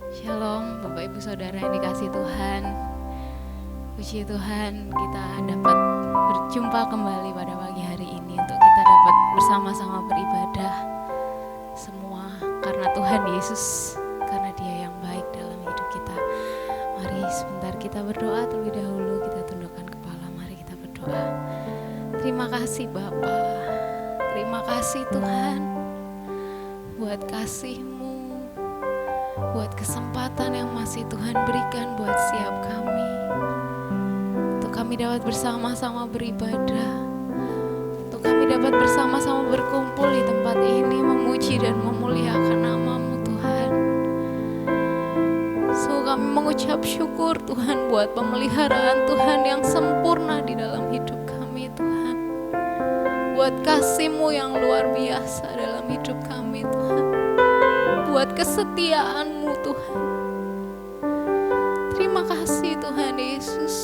Shalom Bapak Ibu Saudara yang dikasihi Tuhan. Puji Tuhan kita dapat berjumpa kembali pada pagi hari ini untuk kita dapat bersama-sama beribadah semua karena Tuhan Yesus, karena Dia yang baik dalam hidup kita. Mari sebentar kita berdoa terlebih dahulu, kita tundukkan kepala, mari kita berdoa. Terima kasih Bapa, terima kasih Tuhan buat kasih-Mu, buat kesempatan yang masih Tuhan berikan buat setiap kami, untuk kami dapat bersama-sama beribadah, untuk kami dapat bersama-sama berkumpul di tempat ini, memuji dan memuliakan nama-Mu Tuhan. So kami mengucap syukur Tuhan buat pemeliharaan Tuhan yang sempurna di dalam hidup kami Tuhan, buat kasih-Mu yang luar biasa dalam hidup kami Tuhan, buat kesetiaan-Mu Tuhan. Terima kasih Tuhan Yesus.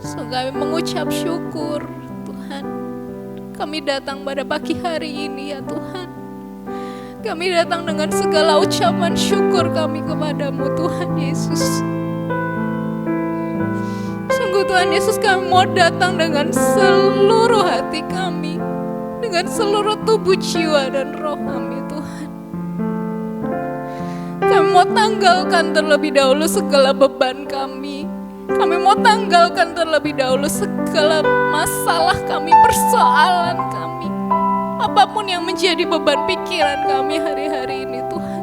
So kami mengucap syukur Tuhan. Kami datang pada pagi hari ini ya Tuhan. Kami datang dengan segala ucapan syukur kami kepadamu Tuhan Yesus. Sungguh Tuhan Yesus, kami mau datang dengan seluruh hati kami, dengan seluruh tubuh, jiwa dan roh kami Tuhan. Kami mau tanggalkan terlebih dahulu segala beban kami. Kami mau tanggalkan terlebih dahulu segala masalah kami, persoalan kami, apapun yang menjadi beban pikiran kami hari-hari ini Tuhan.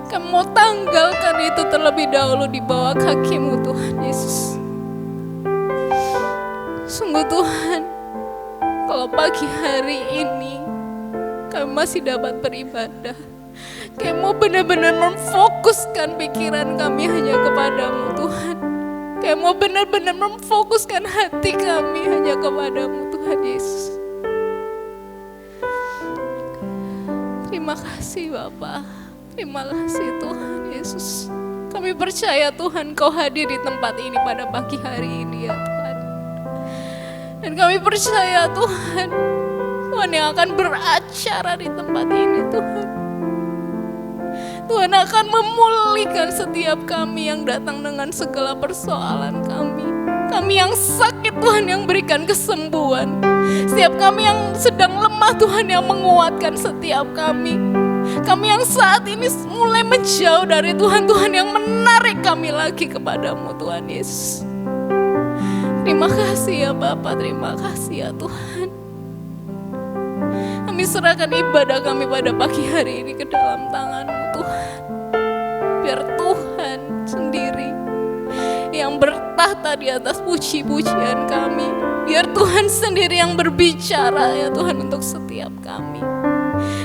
Kami mau tanggalkan itu terlebih dahulu di bawah kaki-Mu Tuhan Yesus. Sungguh Tuhan, kalau pagi hari ini kami masih dapat beribadah, kami mau benar-benar memfokuskan pikiran kami hanya kepadamu Tuhan. Kami mau benar-benar memfokuskan hati kami hanya kepadamu Tuhan Yesus. Terima kasih Bapa, terima kasih Tuhan Yesus. Kami percaya Tuhan Kau hadir di tempat ini pada pagi hari ini ya Tuhan. Dan kami percaya Tuhan, Tuhan yang akan beracara di tempat ini Tuhan. Tuhan akan memulihkan setiap kami yang datang dengan segala persoalan kami. Kami yang sakit Tuhan yang berikan kesembuhan. Setiap kami yang sedang lemah Tuhan yang menguatkan setiap kami. Kami yang saat ini mulai menjauh dari Tuhan, Tuhan yang menarik kami lagi kepadamu Tuhan Yesus. Terima kasih ya Bapa, terima kasih ya Tuhan. Kami serahkan ibadah kami pada pagi hari ini ke dalam tangan-Mu Tuhan. Biar Tuhan sendiri yang bertahta di atas puji-pujian kami. Biar Tuhan sendiri yang berbicara ya Tuhan untuk setiap kami.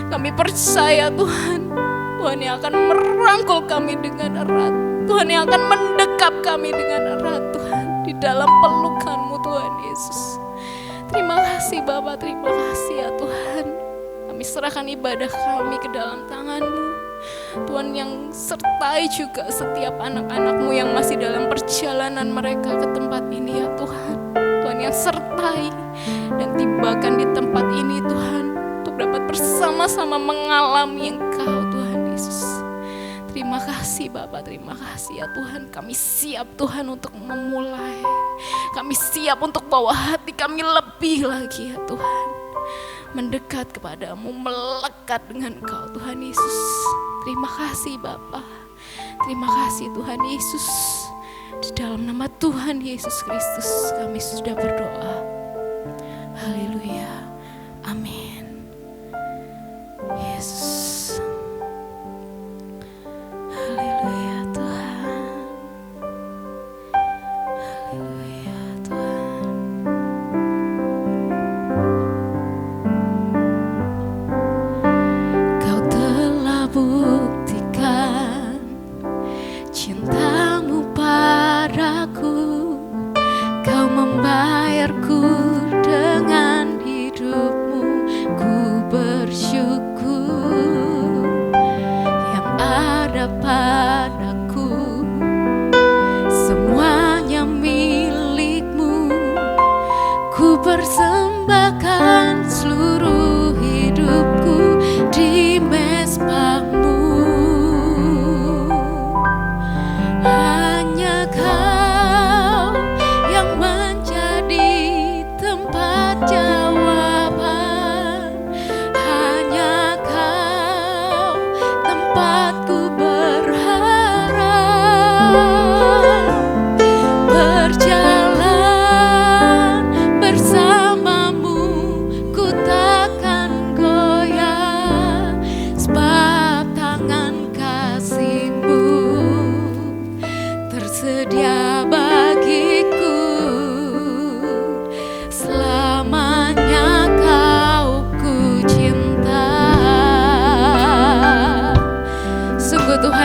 Kami percaya Tuhan, Tuhan yang akan merangkul kami dengan erat. Tuhan yang akan mendekap kami dengan erat Tuhan, di dalam pelukan-Mu Tuhan Yesus. Terima kasih Bapa, terima kasih ya Tuhan. Kami serahkan ibadah kami ke dalam tangan-Mu Tuhan, yang sertai juga setiap anak-anak-Mu yang masih dalam perjalanan mereka ke tempat ini ya Tuhan. Tuhan yang sertai dan tibakan di tempat ini Tuhan, untuk dapat bersama-sama mengalami Engkau Tuhan Yesus. Terima kasih Bapa, terima kasih ya Tuhan. Kami siap Tuhan untuk memulai. Kami siap untuk bawa hati kami lebih lagi ya Tuhan, mendekat kepadamu, melekat dengan Engkau Tuhan Yesus. Terima kasih Bapa, terima kasih Tuhan Yesus. Di dalam nama Tuhan Yesus Kristus kami sudah berdoa. Haleluya, amin. Yesus, haleluya Tuhan, haleluya Tuhan. Kau telah buktikan cinta-Mu padaku. Kau membayarku dengan hidup-Mu. Ku bersyukur yang ada padaku, semuanya milik-Mu. Ku persembahkan seluruh hidupku di mezbah-Mu.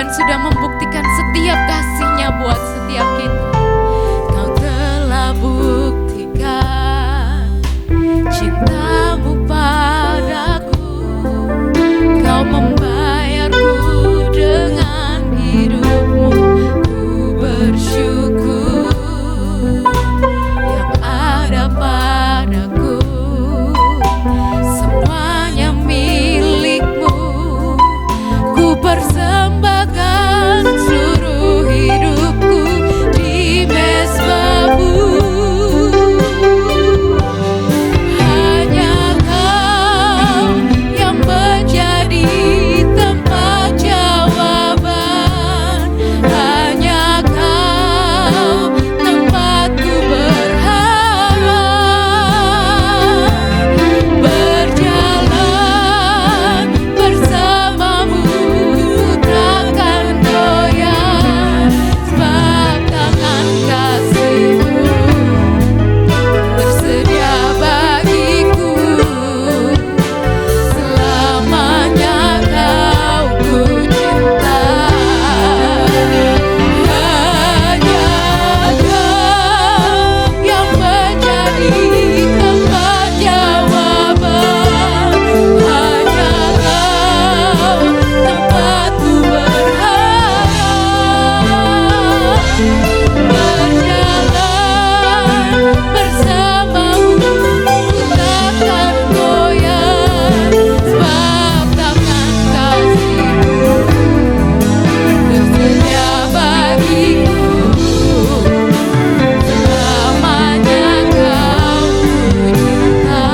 dan sudah membuktikan setiap kasih-Nya buat setiap kita. Kau telah buktikan cinta-Mu padaku, Kau membayarku dengan hidup-Mu. Ku bersyukur yang ada padaku semuanya milik-Mu. Ku persembahkan seluruh hidupku di mezbah-Mu. Hanya Kau yang menjadi tempat jawaban. Hanya Kau tempatku berharap. Berjalan bersama-Mu takkan goyah, sebab tangan kasih-Mu bersedia bagiku. Selamanya Kau ku cinta. Hanya Kau yang menjadi tempat jawaban. Hanya Kau tempatku berharap. Berjalan bersama-Mu takkan goyah, sebab tangan kasih-Mu bersedia bagiku. Selamanya Kau ku cinta.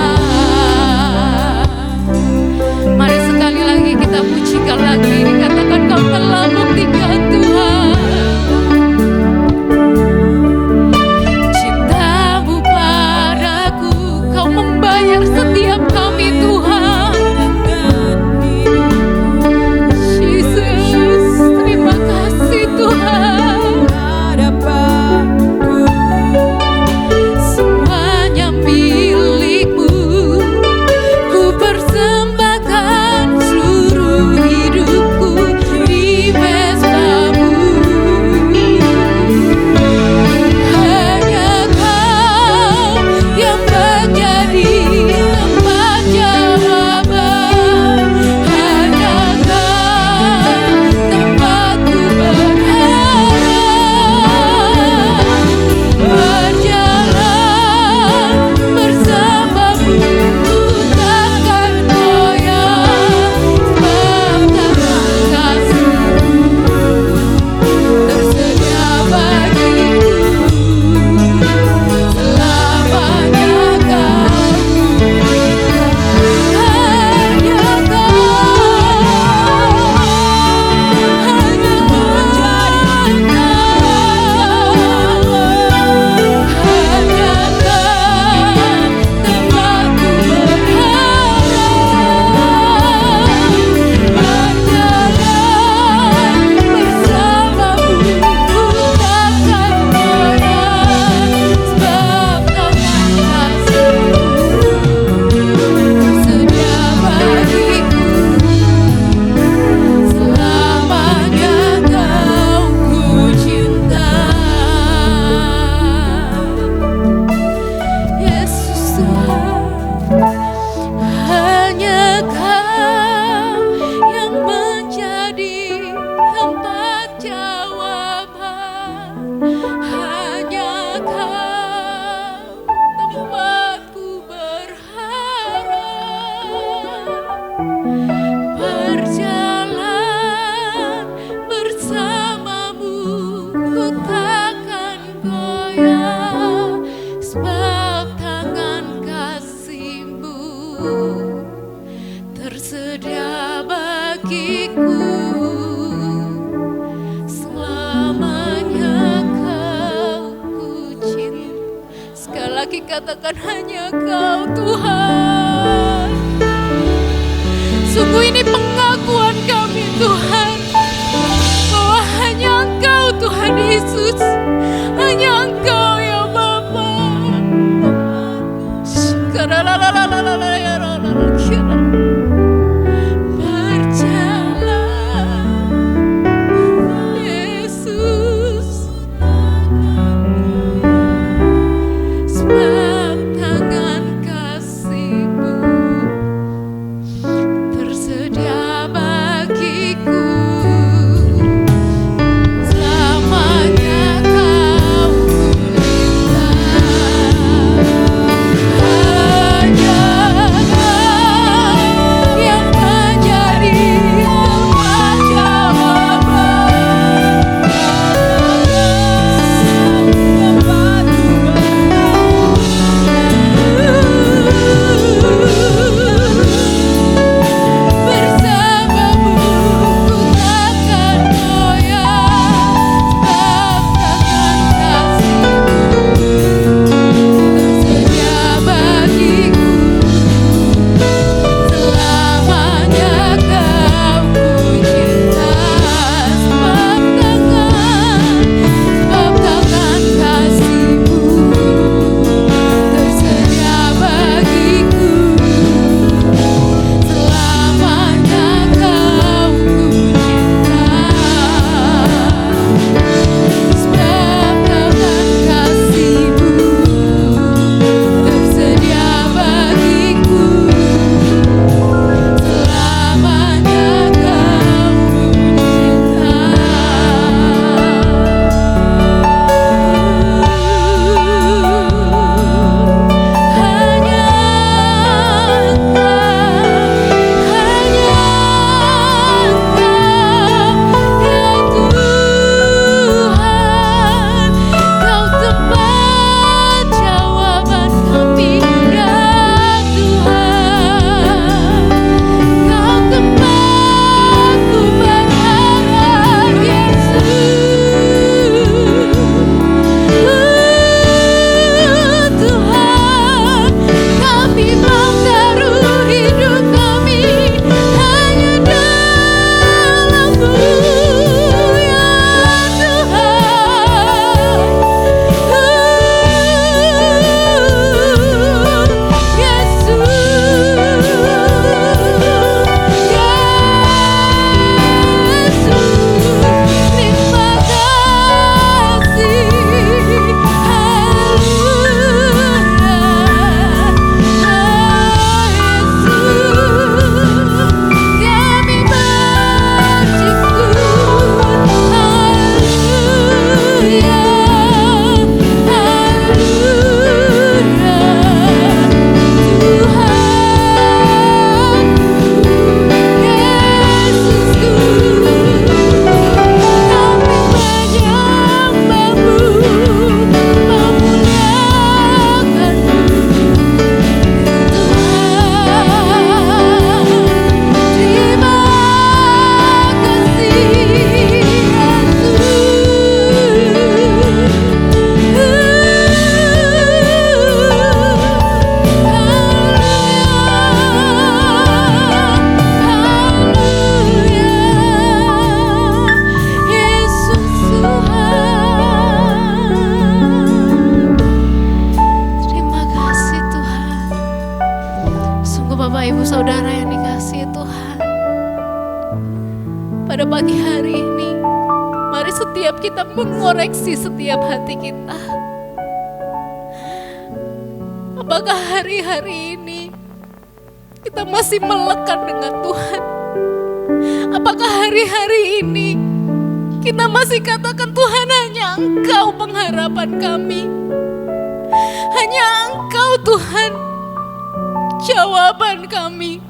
Mari sekali lagi kita pujikan lagu ini, katakan Kau telah buktikan Tuhan cinta-Mu padaku, Kau membayar setiap kami Tuhan. Yesus, terima kasih Tuhan. Semuanya milik-Mu. Ku persembahkan seluruh hidupku di mezbah-Mu. Hanya Kau yang menjadi tempat jawaban. Hanya Kau tempatku berharap. Berjalan bersama-Mu takkan goyah, sebab tangan kasih-Mu tersedia bagiku. Selamanya Kau hanya lagi katakan hanya Kau Tuhan. Sungguh ini pengakuan kami Tuhan, bahwa hanya Engkau Tuhan Yesus, hanya Engkau ya Bapa. Berjalan pada pagi hari ini, mari setiap kita mengoreksi setiap hati kita. Apakah hari-hari ini kita masih melekat dengan Tuhan? Apakah hari-hari ini kita masih katakan, Tuhan, hanya Engkau pengharapan kami, hanya Engkau Tuhan jawaban kami,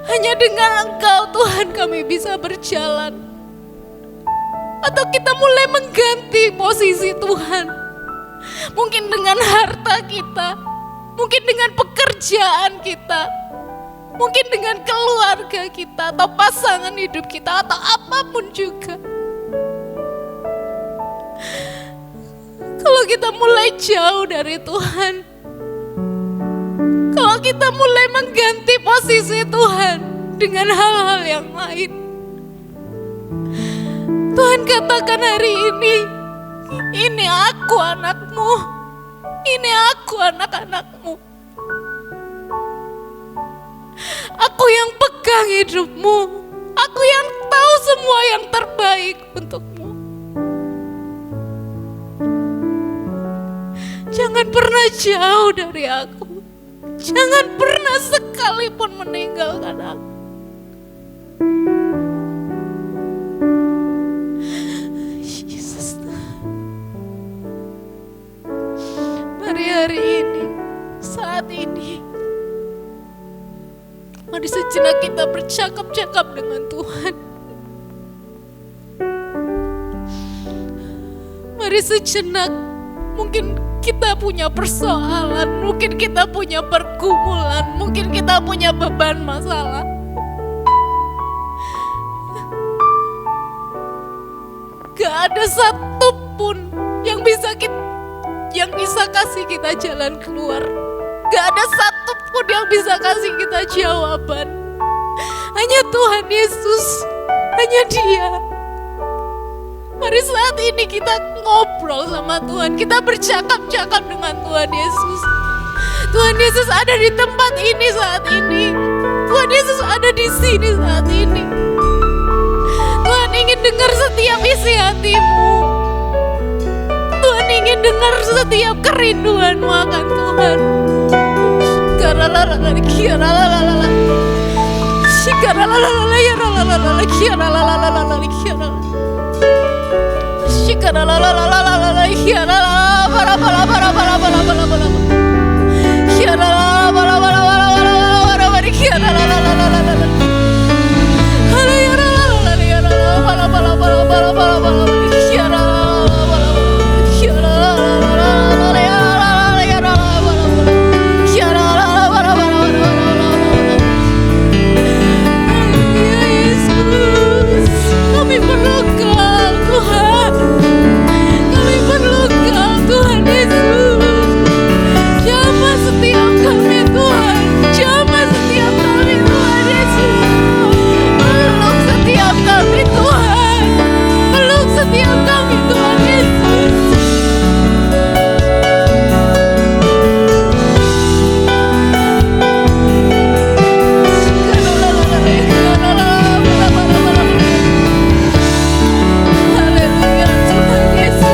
hanya dengan Engkau Tuhan kami bisa berjalan? Atau kita mulai mengganti posisi Tuhan, mungkin dengan harta kita, mungkin dengan pekerjaan kita, mungkin dengan keluarga kita, atau pasangan hidup kita, atau apapun juga. Kalau kita mulai jauh dari Tuhan, kalau kita mulai mengganti posisi Tuhan dengan hal-hal yang lain, Tuhan katakan hari ini aku anakmu, ini aku anak-anakmu. Aku yang pegang hidupmu, aku yang tahu semua yang terbaik untukmu. Jangan pernah jauh dari aku, jangan pernah sekalipun meninggalkan aku. Yesus, mari hari ini, saat ini, mari sejenak kita bercakap-cakap dengan Tuhan. Mari sejenak, mungkin kita punya persoalan, mungkin kita punya pergumulan, mungkin kita punya beban masalah. Gak ada satupun yang bisa kasih kita jalan keluar. Gak ada satupun yang bisa kasih kita jawaban. Hanya Tuhan Yesus, hanya Dia. Mari saat ini kita ngobrol sama Tuhan, kita bercakap-cakap dengan Tuhan Yesus. Tuhan Yesus ada di tempat ini saat ini. Tuhan Yesus ada di sini saat ini. Tuhan ingin dengar setiap isi hatimu. Tuhan ingin dengar setiap kerinduanmu akan Tuhan. Kami perlu Kau Tuhan, kami perlu Kau Tuhan Yesus. Jamah setiap kami Tuhan, jamah setiap kami Tuhan Yesus. Peluk setiap kami Tuhan, peluk setiap kami Tuhan Yesus. Haleluya Tuhan Yesus.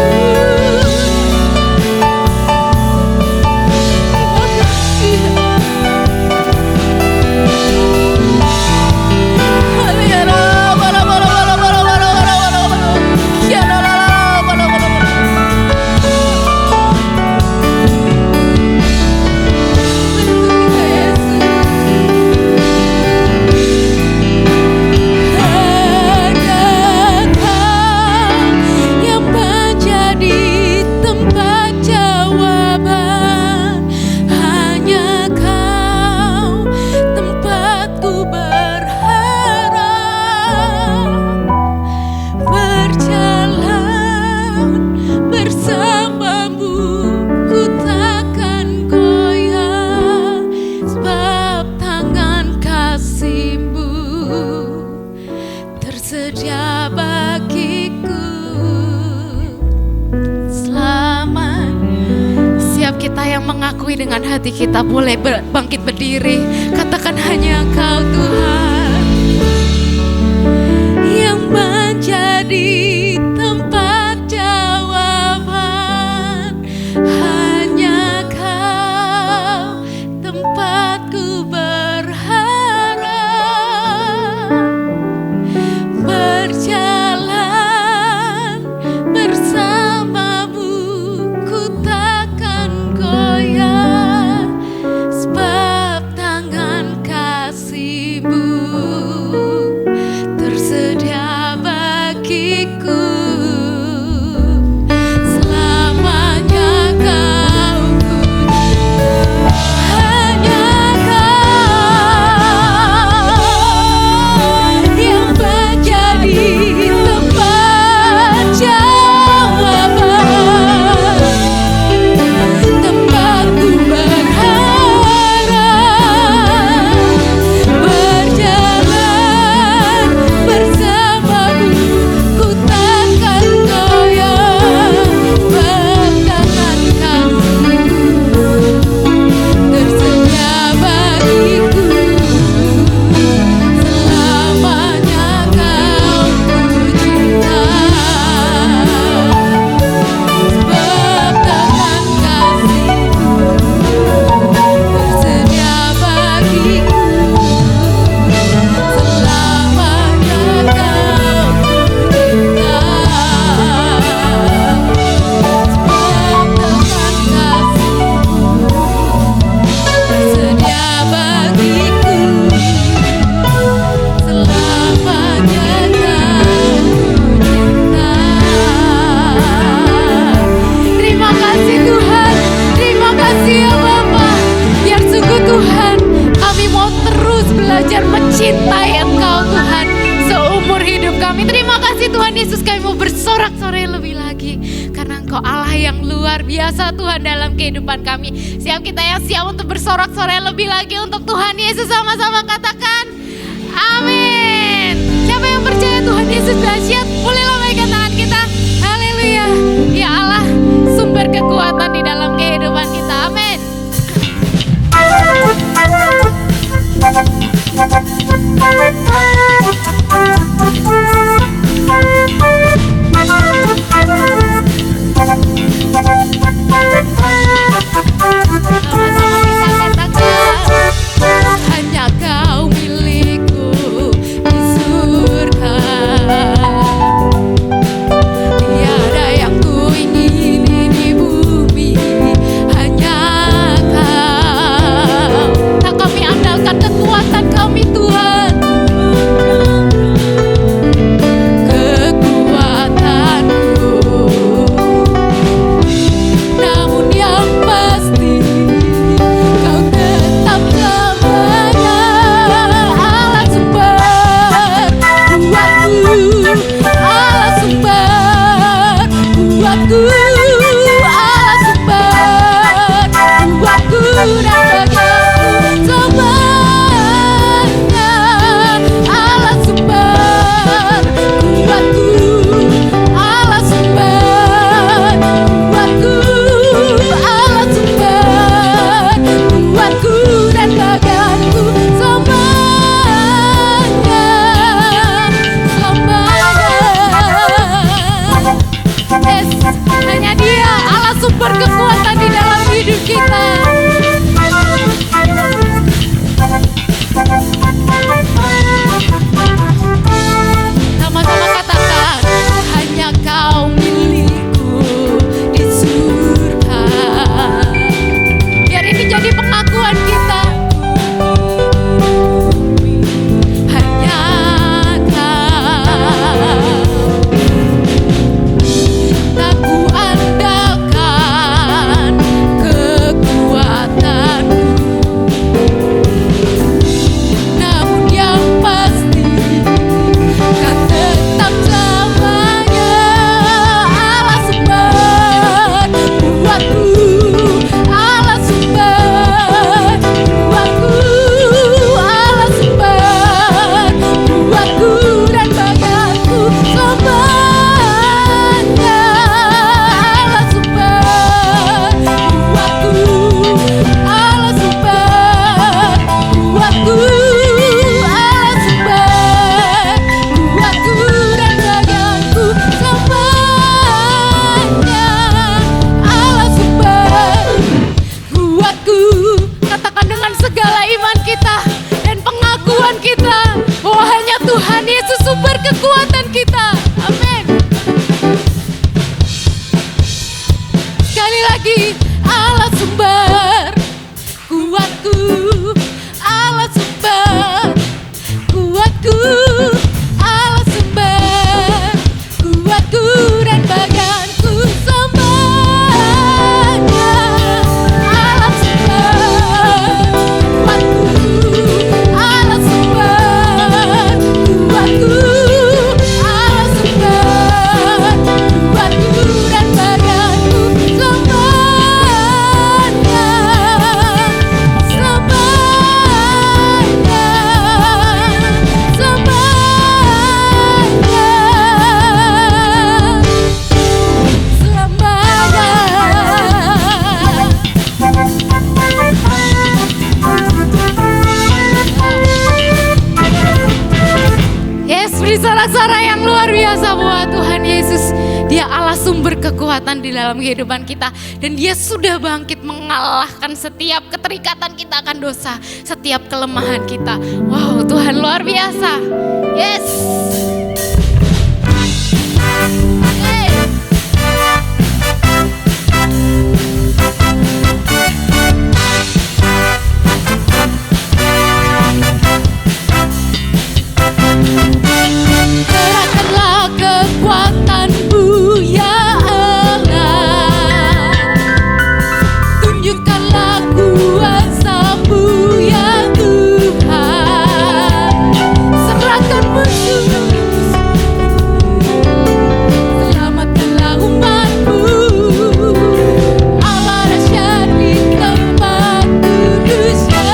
Yang menjadi tempat jawaban, hanya Kau tempatku berharap. Berjalan bersamamu, ku takkan goyah, sebab tangan kasih-Mu tersedia bagiku selamat. Siap kita yang mengakui dengan hati kita boleh bangkit berdiri. Katakan hanya Kau Tuhan. jadi tempat jawaban, hanya Kau tempatku berharap. Berjalan bersamamu ku takkan goyah, sebab tangan kasih-Mu tersedia bagiku. Selamanya Kau puji, hanya Kau yang menjadi tempat jawaban, tempatku berharap. Berjalan bersamamu ku takkan goyah, tangan kasih-Mu tersedia bagiku. Selamanya Kau kucinta, sebab tangan kasih-Mu tersedia bagiku. Selamanya Kau kucinta, sebab tangan kasih-Mu tersedia bagiku. Selamanya Kau kucinta. Terima kasih Tuhan, terima kasih ya Bapa. Biar sungguh Tuhan, kami mau terus belajar mencintai Engkau Tuhan seumur hidup kami. Terima kasih Tuhan Yesus, kami mau bersorak-sorai lebih lagi karena Engkau Allah yang luar biasa Tuhan dalam kehidupan kami. Siap kita yang siap untuk bersorak-sorai lebih lagi untuk Tuhan Yesus, sama-sama katakan amin. Siapa yang percaya Tuhan Yesus dahsyat, boleh lambaikan tangan kita. Haleluya. Ya Allah, sumber kekuatan di dalam kehidupan kita. Amin. Sama-sama kita katakan, hanya Kau milikku di surga. Tiada yang ku ingini di bumi, hanya Kau. Tak kami andalkan kekuatan kami Tuhan, pengakuan kita bahwa hanya Tuhan Yesus sumber kekuatan kita. Amin. Sekali lagi, Allah sumber kuatku, Allah sumber kuatku, Allah sumber kuatku dan bagianku semuanya. Allah sumber kuatku, Allah sumber kuatku, Allah sumber kuatku dan bagianku semuanya. Sorak-sorai yang luar biasa bahwa Tuhan Yesus, Dia Allah sumber kekuatan di dalam kehidupan kita. Dan Dia sudah bangkit mengalahkan setiap keterikatan kita akan dosa, setiap kelemahan kita. Wow, Tuhan luar biasa. Yes. Hey. Gerakkanlah kekuatan-Mu ya Allah, tunjukkanlah kuasa-Mu ya Tuhan, serahkan musuh, selamatkanlah umat-Mu, Allah dahsyat di tempat kudus-Nya.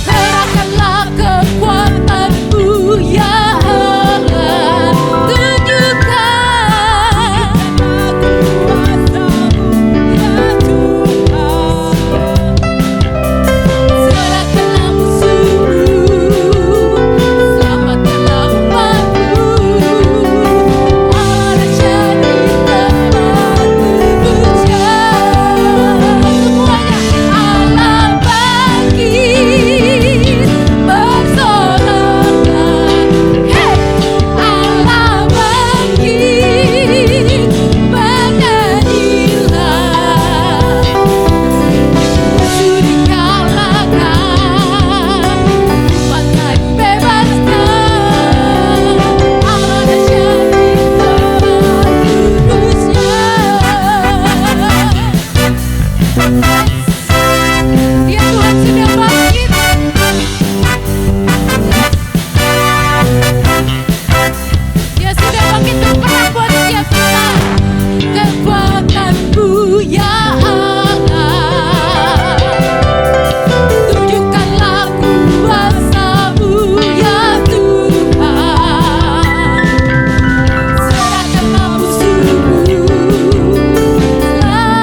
Gerakkanlah kekuatan-Mu ya Allah, tunjukkan kuasa-Mu ya Tuhan, serahkanlah musuh-Mu, selamatkanlah umat-Mu, Allah dahsyat di tempat kudus-Nya. Semuanya, Allah bangkit, bersoraklah, hey, Allah bangkit, bernyanyilah, musuh dikalahkan, umatnya dibebaskan, Allah dahsyat di tempat kudus-Nya. Dia Tuhan sudah bangkit. Dia sudah bangkit berperang buat setiap kita. Kekuatan-Mu ya Allah, tunjukkanlah kuasa-Mu ya Tuhan, serahkanlah musuh-Mu, selamatkan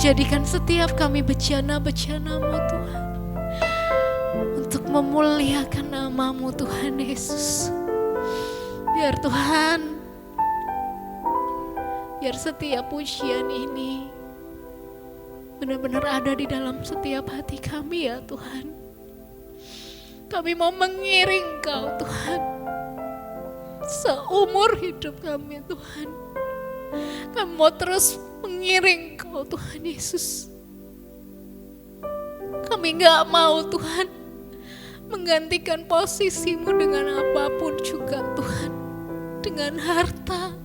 jadikan setiap kami bejana-bejana-Mu Tuhan, untuk memuliakan nama-Mu Tuhan Yesus. Biar Tuhan, biar setiap pujian ini benar-benar ada di dalam setiap hati kami ya Tuhan. Kami mau mengiring Kau Tuhan, seumur hidup kami Tuhan. Kami mau terus mengiring Kau Tuhan Yesus. Kami gak mau Tuhan menggantikan posisi-Mu dengan apapun juga Tuhan. Dengan harta,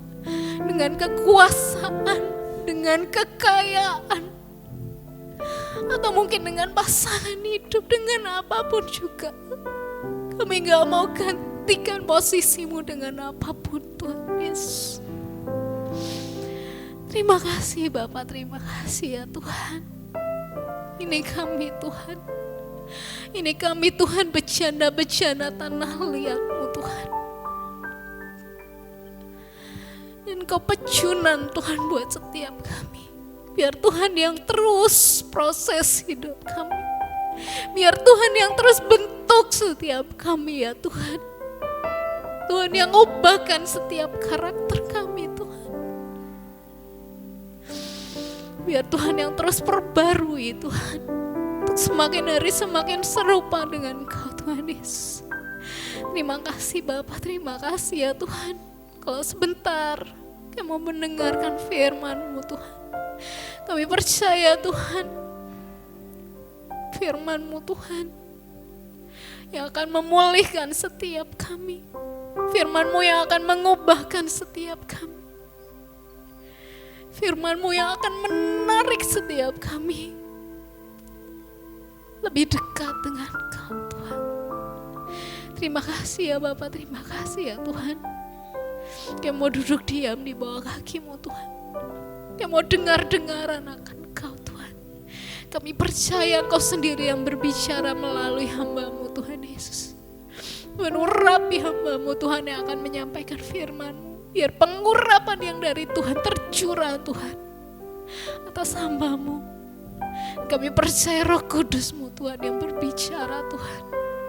dengan kekuasaan, dengan kekayaan, atau mungkin dengan pasangan hidup, dengan apapun juga. Kami gak mau gantikan posisi-Mu dengan apapun Tuhan Yesus. Terima kasih Bapak, terima kasih ya Tuhan. Ini kami Tuhan. Ini kami Tuhan, bejana-bejana tanah liat-Mu Tuhan. Dan Kau pecunan Tuhan buat setiap kami. Biar Tuhan yang terus proses hidup kami. Biar Tuhan yang terus bentuk setiap kami ya Tuhan. Tuhan yang ubahkan setiap karakter kami Tuhan. Biar Tuhan yang terus perbarui Tuhan, untuk semakin hari semakin serupa dengan Kau Tuhan Yesus. Terima kasih Bapa, terima kasih ya Tuhan. Kalau sebentar kami mau mendengarkan firman-Mu Tuhan. Kami percaya Tuhan, firman-Mu Tuhan yang akan memulihkan setiap kami. Firman-Mu yang akan mengubahkan setiap kami. Firman-Mu yang akan menarik setiap kami lebih dekat dengan Kau Tuhan. Terima kasih ya Bapak, terima kasih ya Tuhan. Kami mau duduk diam di bawah kaki-Mu Tuhan. Kami mau dengar-dengaran akan Kau Tuhan. Kami percaya Kau sendiri yang berbicara melalui hamba-Mu Tuhan Yesus. Mengurapi hamba-Mu Tuhan yang akan menyampaikan firman-Mu. Biar pengurapan yang dari Tuhan tercurah Tuhan atas hamba-Mu. Kami percaya Roh Kudus-Mu Tuhan yang berbicara Tuhan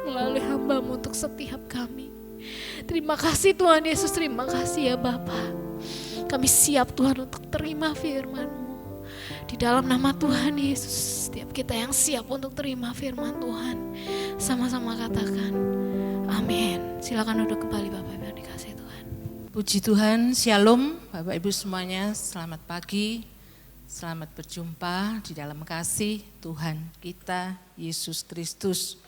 melalui hamba-Mu untuk setiap kami. Terima kasih Tuhan Yesus, terima kasih ya Bapa. Kami siap Tuhan untuk terima firman-Mu. Di dalam nama Tuhan Yesus, setiap kita yang siap untuk terima firman Tuhan, sama-sama katakan amin. Silakan duduk kembali Bapak Ibu yang dikasihi Tuhan. Puji Tuhan, Shalom Bapak Ibu semuanya, selamat pagi, selamat berjumpa di dalam kasih Tuhan kita Yesus Kristus.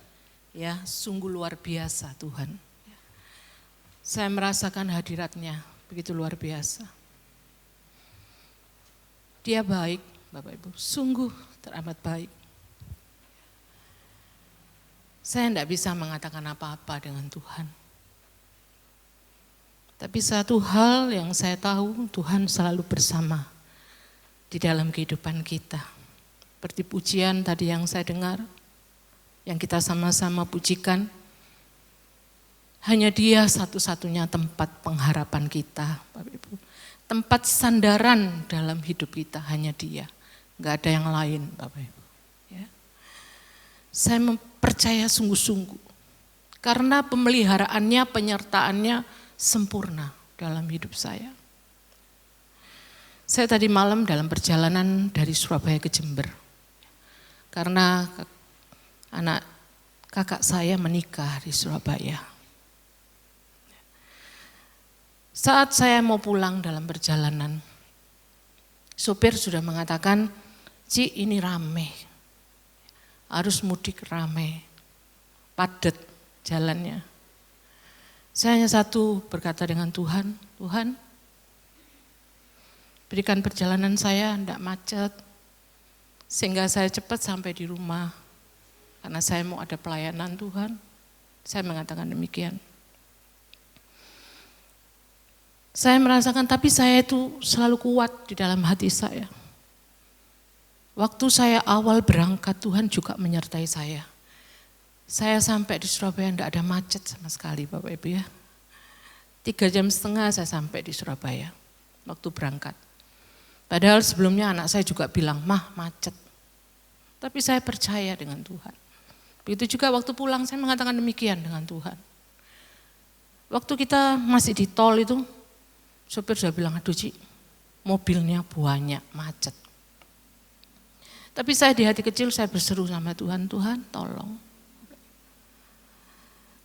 Ya, sungguh luar biasa Tuhan. Saya merasakan hadirat-Nya begitu luar biasa. Dia baik Bapak Ibu, sungguh teramat baik. Saya tidak bisa mengatakan apa-apa dengan Tuhan. Tapi satu hal yang saya tahu, Tuhan selalu bersama di dalam kehidupan kita. Seperti pujian tadi yang saya dengar, yang kita sama-sama pujikan, hanya Dia satu-satunya tempat pengharapan kita, Bapak Ibu. Tempat sandaran dalam hidup kita hanya Dia, enggak ada yang lain, Bapak Ibu. Ya. Saya percaya sungguh-sungguh, karena pemeliharaannya, penyertaannya sempurna dalam hidup saya. Saya tadi malam dalam perjalanan dari Surabaya ke Jember. Karena anak kakak saya menikah di Surabaya. Saat saya mau pulang dalam perjalanan, sopir sudah mengatakan, "Ci, ini rame. Arus mudik rame. Padat jalannya." Saya hanya satu berkata dengan Tuhan, "Tuhan, berikan perjalanan saya tidak macet, sehingga saya cepat sampai di rumah, karena saya mau ada pelayanan Tuhan." Saya mengatakan demikian. Saya merasakan, tapi saya itu selalu kuat di dalam hati saya. Waktu saya awal berangkat, Tuhan juga menyertai saya. Saya sampai di Surabaya tidak ada macet sama sekali Bapak Ibu ya. 3,5 jam saya sampai di Surabaya waktu berangkat. Padahal sebelumnya anak saya juga bilang, "Mah, macet." Tapi saya percaya dengan Tuhan. Begitu juga waktu pulang saya mengatakan demikian dengan Tuhan. Waktu kita masih di tol itu, sopir sudah bilang, "Aduh Ci, mobilnya banyak, macet." Tapi saya di hati kecil saya berseru sama Tuhan, "Tuhan tolong."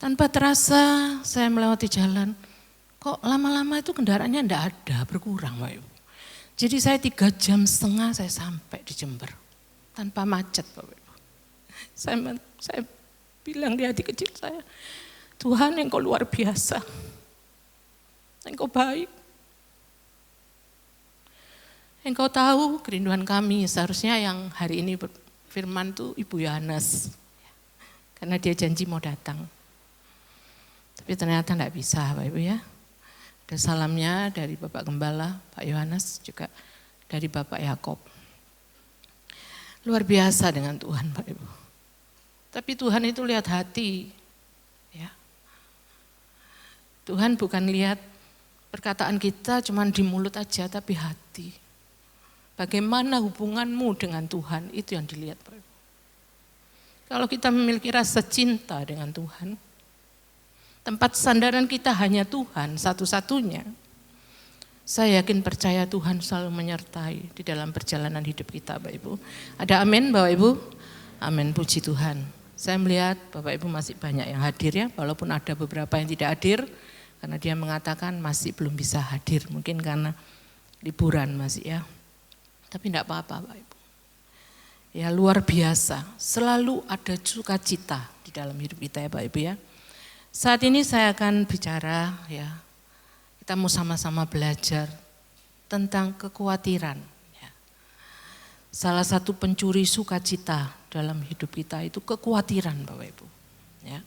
Tanpa terasa saya melewati jalan, kok lama-lama itu kendaraannya enggak ada, berkurang Pak Ibu. Jadi saya 3,5 jam saya sampai di Jember. Tanpa macet Bapak Ibu. Saya bilang di hati kecil saya, "Tuhan Engkau luar biasa. Engkau baik. Engkau tahu kerinduan kami." Seharusnya yang hari ini firman itu Ibu Yohanes. Karena dia janji mau datang. Tapi ternyata enggak bisa Bapak Ibu ya. Ada salamnya dari Bapak Gembala, Pak Yohanes, juga dari Bapak Yakob. Luar biasa dengan Tuhan Pak Ibu. Tapi Tuhan itu lihat hati. Ya. Tuhan bukan lihat perkataan kita cuma di mulut aja, tapi hati. Bagaimana hubunganmu dengan Tuhan, itu yang dilihat Pak Ibu. Kalau kita memiliki rasa cinta dengan Tuhan, tempat sandaran kita hanya Tuhan satu-satunya. Saya yakin percaya Tuhan selalu menyertai di dalam perjalanan hidup kita Bapak Ibu. Ada amin Bapak Ibu? Amin, puji Tuhan. Saya melihat Bapak Ibu masih banyak yang hadir ya, walaupun ada beberapa yang tidak hadir. Karena dia mengatakan masih belum bisa hadir, mungkin karena liburan masih ya. Tapi tidak apa-apa Bapak Ibu. Ya luar biasa, selalu ada sukacita di dalam hidup kita ya Bapak Ibu ya. Saat ini saya akan bicara ya, kita mau sama-sama belajar tentang kekhawatiran. Ya. Salah satu pencuri sukacita dalam hidup kita itu kekhawatiran Bapak Ibu. Ya.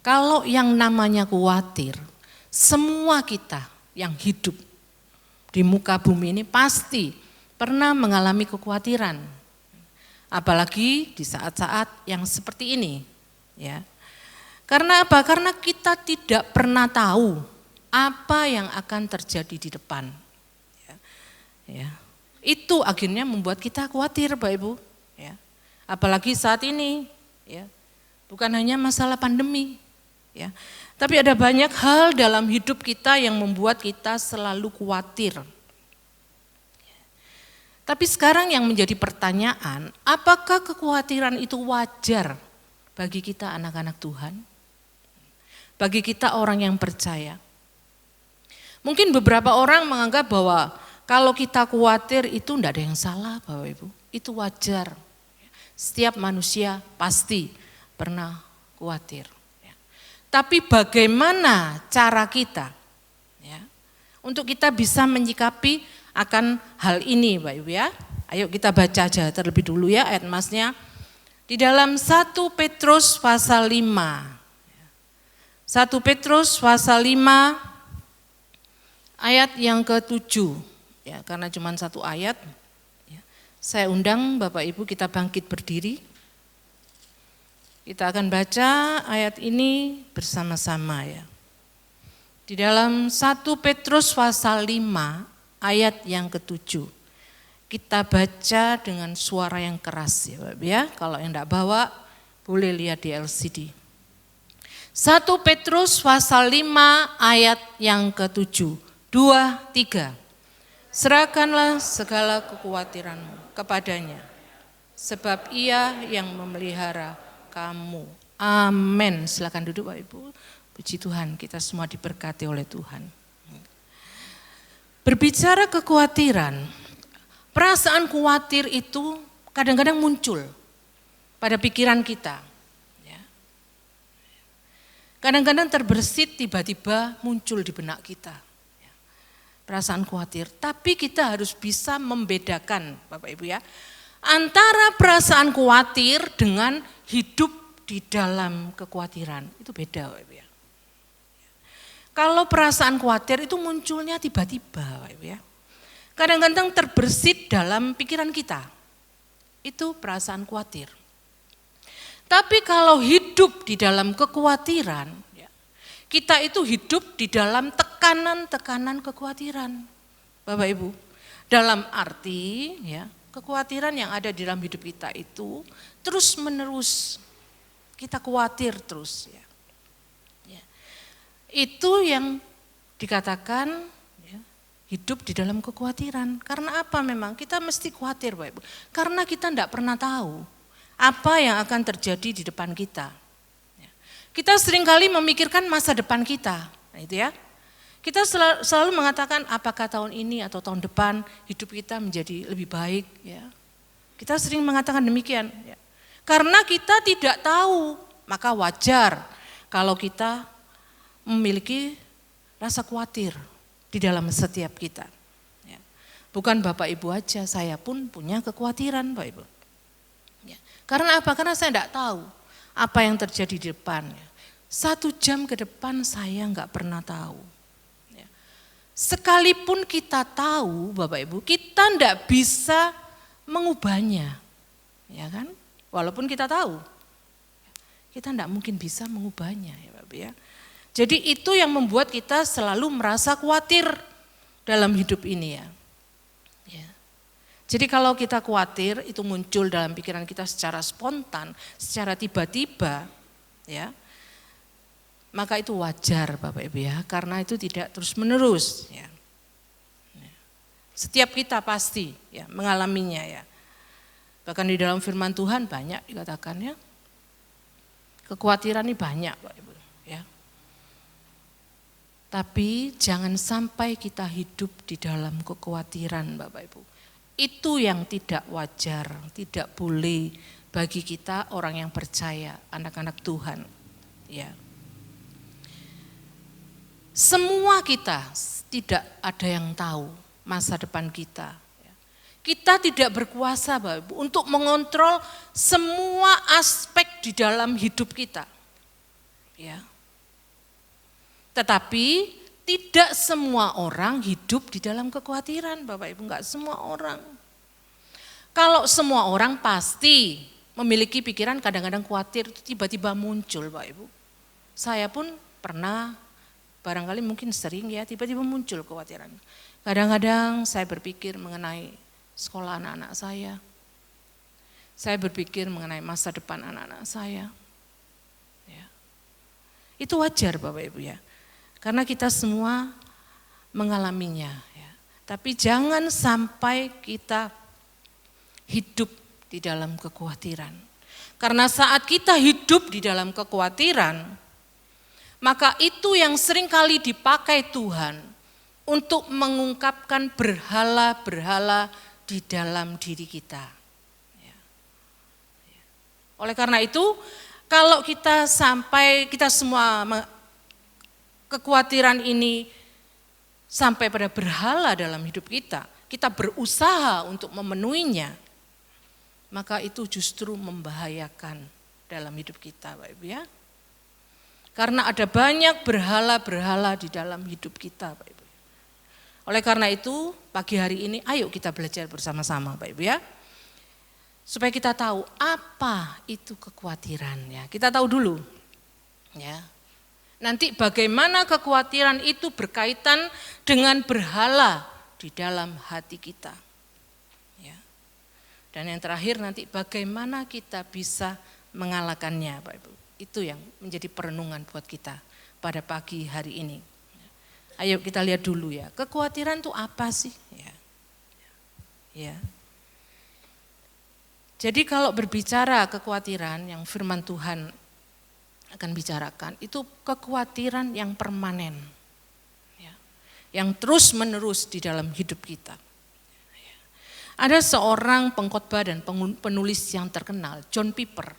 Kalau yang namanya khawatir, semua kita yang hidup di muka bumi ini pasti pernah mengalami kekhawatiran. Apalagi di saat-saat yang seperti ini. Ya. Karena apa? Karena kita tidak pernah tahu apa yang akan terjadi di depan. Ya. Itu akhirnya membuat kita khawatir Bapak Ibu. Ya. Apalagi saat ini, ya. Bukan hanya masalah pandemi. Ya. Tapi ada banyak hal dalam hidup kita yang membuat kita selalu khawatir. Tapi sekarang yang menjadi pertanyaan, apakah kekhawatiran itu wajar bagi kita anak-anak Tuhan? Bagi kita orang yang percaya. Mungkin beberapa orang menganggap bahwa kalau kita khawatir itu tidak ada yang salah Bapak Ibu. Itu wajar. Setiap manusia pasti pernah khawatir. Tapi bagaimana cara kita ya, untuk kita bisa menyikapi akan hal ini Bapak Ibu ya. Ayo kita baca aja terlebih dulu ya ayat masnya. Di dalam 1 Petrus pasal 5. 1 Petrus pasal 5 ayat yang ke-7. Ya, karena cuma satu ayat. Ya. Saya undang Bapak Ibu kita bangkit berdiri. Kita akan baca ayat ini bersama-sama ya. Di dalam 1 Petrus pasal 5 ayat yang ke-7. Kita baca dengan suara yang keras ya Bapak ya. Kalau yang enggak bawa boleh lihat di LCD. 1 Petrus pasal 5 ayat yang ke-7. 2, 3. Serahkanlah segala kekhawatiranmu kepadanya. Sebab ia yang memelihara kamu. Amin. Silakan duduk Bapak Ibu. Puji Tuhan kita semua diberkati oleh Tuhan. Berbicara kekhawatiran, perasaan khawatir itu kadang-kadang muncul pada pikiran kita. Kadang-kadang terbersit tiba-tiba muncul di benak kita. Perasaan khawatir. Tapi kita harus bisa membedakan Bapak Ibu ya. Antara perasaan khawatir dengan hidup di dalam kekhawatiran. Itu beda Bapak Ibu ya. Kalau perasaan khawatir itu munculnya tiba-tiba Bapak Ibu ya. Kadang-kadang terbersit dalam pikiran kita. Itu perasaan khawatir. Tapi kalau hidup di dalam kekhawatiran, kita itu hidup di dalam tekanan-tekanan kekhawatiran, Bapak Ibu. Dalam arti ya, kekhawatiran yang ada di dalam hidup kita itu terus menerus, kita khawatir terus ya. Itu yang dikatakan ya, hidup di dalam kekhawatiran. Karena apa memang? Kita mesti khawatir Bapak Ibu. Karena kita tidak pernah tahu apa yang akan terjadi di depan kita. Kita seringkali memikirkan masa depan kita. Nah itu ya. Kita selalu mengatakan apakah tahun ini atau tahun depan hidup kita menjadi lebih baik. Ya. Kita sering mengatakan demikian. Ya. Karena kita tidak tahu, maka wajar kalau kita memiliki rasa khawatir di dalam setiap kita. Ya. Bukan Bapak Ibu aja, saya pun punya kekhawatiran Bapak Ibu. Ya. Karena apa? Karena saya tidak tahu apa yang terjadi di depan. 1 jam ke depan saya nggak pernah tahu. Ya. Sekalipun kita tahu Bapak Ibu, kita tidak bisa mengubahnya. Ya kan? Walaupun kita tahu, kita tidak mungkin bisa mengubahnya ya Bapak ya. Jadi itu yang membuat kita selalu merasa khawatir dalam hidup ini ya. Ya. Jadi kalau kita khawatir itu muncul dalam pikiran kita secara spontan, secara tiba-tiba ya. Maka itu wajar Bapak Ibu ya, karena itu tidak terus menerus ya. Setiap kita pasti ya mengalaminya ya. Bahkan di dalam firman Tuhan banyak dikatakan ya. Kekhawatiran ini banyak Bapak Ibu ya. Tapi jangan sampai kita hidup di dalam kekhawatiran Bapak Ibu. Itu yang tidak wajar, tidak boleh bagi kita orang yang percaya, anak-anak Tuhan. Ya. Semua kita tidak ada yang tahu masa depan kita. Kita tidak berkuasa Bapak Ibu untuk mengontrol semua aspek di dalam hidup kita. Ya. Tetapi tidak semua orang hidup di dalam kekhawatiran Bapak Ibu, enggak semua orang. Kalau semua orang pasti memiliki pikiran kadang-kadang khawatir itu tiba-tiba muncul Bapak Ibu. Saya pun pernah, barangkali mungkin sering ya tiba-tiba muncul kekhawatiran. Kadang-kadang saya berpikir mengenai sekolah anak-anak saya. Saya berpikir mengenai masa depan anak-anak saya. Ya. Itu wajar Bapak Ibu ya. Karena kita semua mengalaminya. Ya. Tapi jangan sampai kita hidup di dalam kekhawatiran. Karena saat kita hidup di dalam kekhawatiran, maka itu yang seringkali dipakai Tuhan untuk mengungkapkan berhala-berhala di dalam diri kita. Ya. Ya. Oleh karena itu, kalau kita semua kekhawatiran ini sampai pada berhala dalam hidup kita berusaha untuk memenuhinya, maka itu justru membahayakan dalam hidup kita, Bapak Ibu ya. Karena ada banyak berhala-berhala di dalam hidup kita, Bapak Ibu. Oleh karena itu, pagi hari ini ayo kita belajar bersama-sama, Bapak Ibu ya. Supaya kita tahu apa itu kekhawatiran ya. Kita tahu dulu ya. Nanti bagaimana kekhawatiran itu berkaitan dengan berhala di dalam hati kita. Ya. Dan yang terakhir nanti bagaimana kita bisa mengalahkannya, Pak Ibu. Itu yang menjadi perenungan buat kita pada pagi hari ini. Ayo kita lihat dulu ya, kekhawatiran itu apa sih? Ya. Ya. Jadi kalau berbicara kekhawatiran yang firman Tuhan akan bicarakan, itu kekhawatiran yang permanen, ya, yang terus menerus di dalam hidup kita. Ya. Ada seorang pengkhotbah dan penulis yang terkenal, John Piper.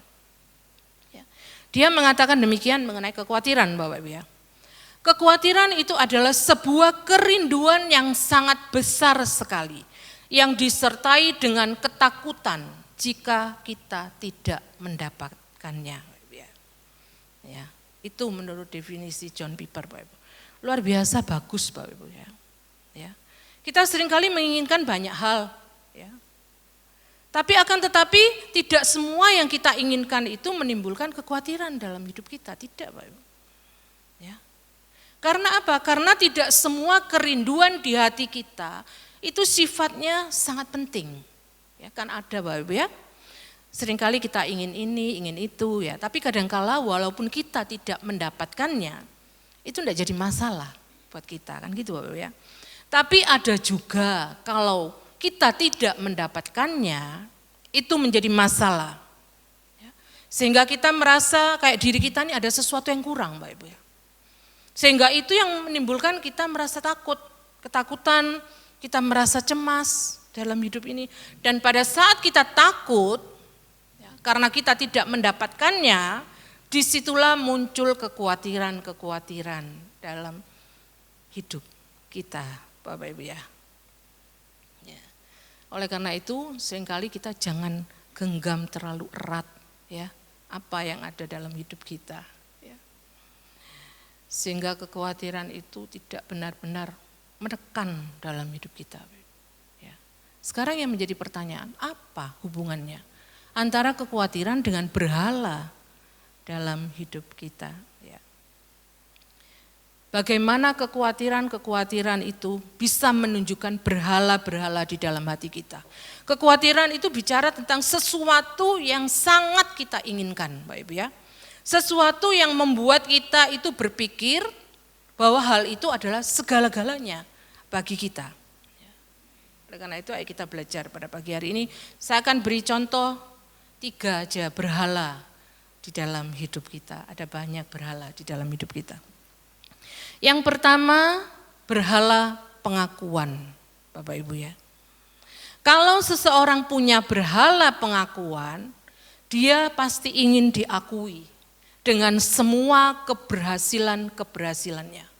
Ya. Dia mengatakan demikian mengenai kekhawatiran, Bapak Ibu ya. Kekhawatiran itu adalah sebuah kerinduan yang sangat besar sekali, yang disertai dengan ketakutan jika kita tidak mendapatkannya. Ya, itu menurut definisi John Piper, Bapak Ibu. Luar biasa bagus, Bapak Ibu ya. Ya. Kita seringkali menginginkan banyak hal, ya. Tapi akan tetapi tidak semua yang kita inginkan itu menimbulkan kekhawatiran dalam hidup kita, tidak, Bapak Ibu. Ya. Karena apa? Karena tidak semua kerinduan di hati kita itu sifatnya sangat penting. Ya, kan ada Bapak Ibu ya. Seringkali kita ingin ini, ingin itu ya, tapi kadangkala walaupun kita tidak mendapatkannya, itu tidak jadi masalah buat kita, kan gitu Bapak Ibu ya. Tapi ada juga kalau kita tidak mendapatkannya, itu menjadi masalah. Ya. Sehingga kita merasa kayak diri kita ini ada sesuatu yang kurang Bapak Ibu ya. Sehingga itu yang menimbulkan kita merasa takut, ketakutan, kita merasa cemas dalam hidup ini. Dan pada saat kita takut, karena kita tidak mendapatkannya, disitulah muncul kekhawatiran-kekhawatiran dalam hidup kita, Bapak Ibu ya. Oleh karena itu, seringkali kita jangan genggam terlalu erat ya apa yang ada dalam hidup kita. Ya. Sehingga kekhawatiran itu tidak benar-benar menekan dalam hidup kita. Ya. Sekarang yang menjadi pertanyaan, apa hubungannya antara kekhawatiran dengan berhala dalam hidup kita. Ya. Bagaimana kekhawatiran-kekhawatiran itu bisa menunjukkan berhala-berhala di dalam hati kita. Kekhawatiran itu bicara tentang sesuatu yang sangat kita inginkan, Bapak Ibu ya. Sesuatu yang membuat kita itu berpikir bahwa hal itu adalah segala-galanya bagi kita. Oleh karena itu ayo kita belajar pada pagi hari ini. Saya akan beri contoh 3 aja berhala di dalam hidup kita. Ada banyak berhala di dalam hidup kita. Yang pertama, berhala pengakuan, Bapak Ibu ya. Kalau seseorang punya berhala pengakuan, dia pasti ingin diakui dengan semua keberhasilannya.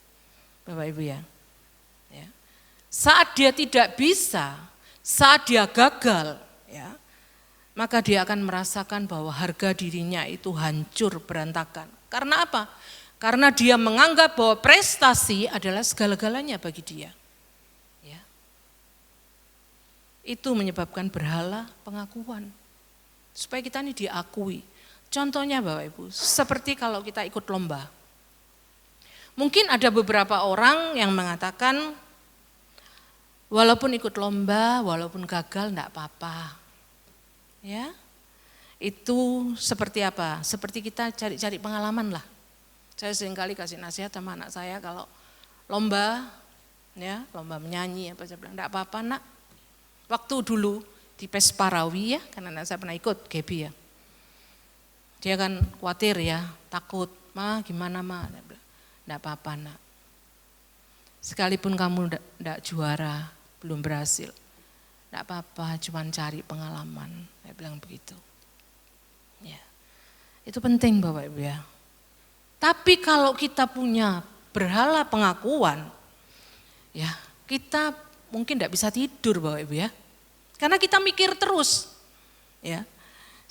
Bapak Ibu ya. Ya. Saat dia tidak bisa, saat dia gagal, ya, maka dia akan merasakan bahwa harga dirinya itu hancur berantakan. Karena apa? Karena dia menganggap bahwa prestasi adalah segala-galanya bagi dia. Ya. Itu menyebabkan berhala pengakuan. Supaya kita ini diakui. Contohnya Bapak Ibu, seperti kalau kita ikut lomba. Mungkin ada beberapa orang yang mengatakan, walaupun ikut lomba, walaupun gagal enggak apa-apa. Ya, itu seperti apa? Seperti kita cari-cari pengalaman lah. Saya seringkali kasih nasihat sama anak saya kalau lomba, ya, lomba menyanyi apa saya bilang, enggak apa-apa nak. Waktu dulu di Pesparawi ya, karena anak saya pernah ikut Gebi ya. Dia kan khawatir ya, takut, ma gimana ma? Enggak apa-apa nak. Sekalipun kamu enggak juara, belum berhasil. Enggak apa-apa, cuma cari pengalaman. Saya bilang begitu. Ya. Itu penting Bapak Ibu ya. Tapi kalau kita punya berhala pengakuan, ya kita mungkin enggak bisa tidur Bapak Ibu ya. Karena kita mikir terus. Ya.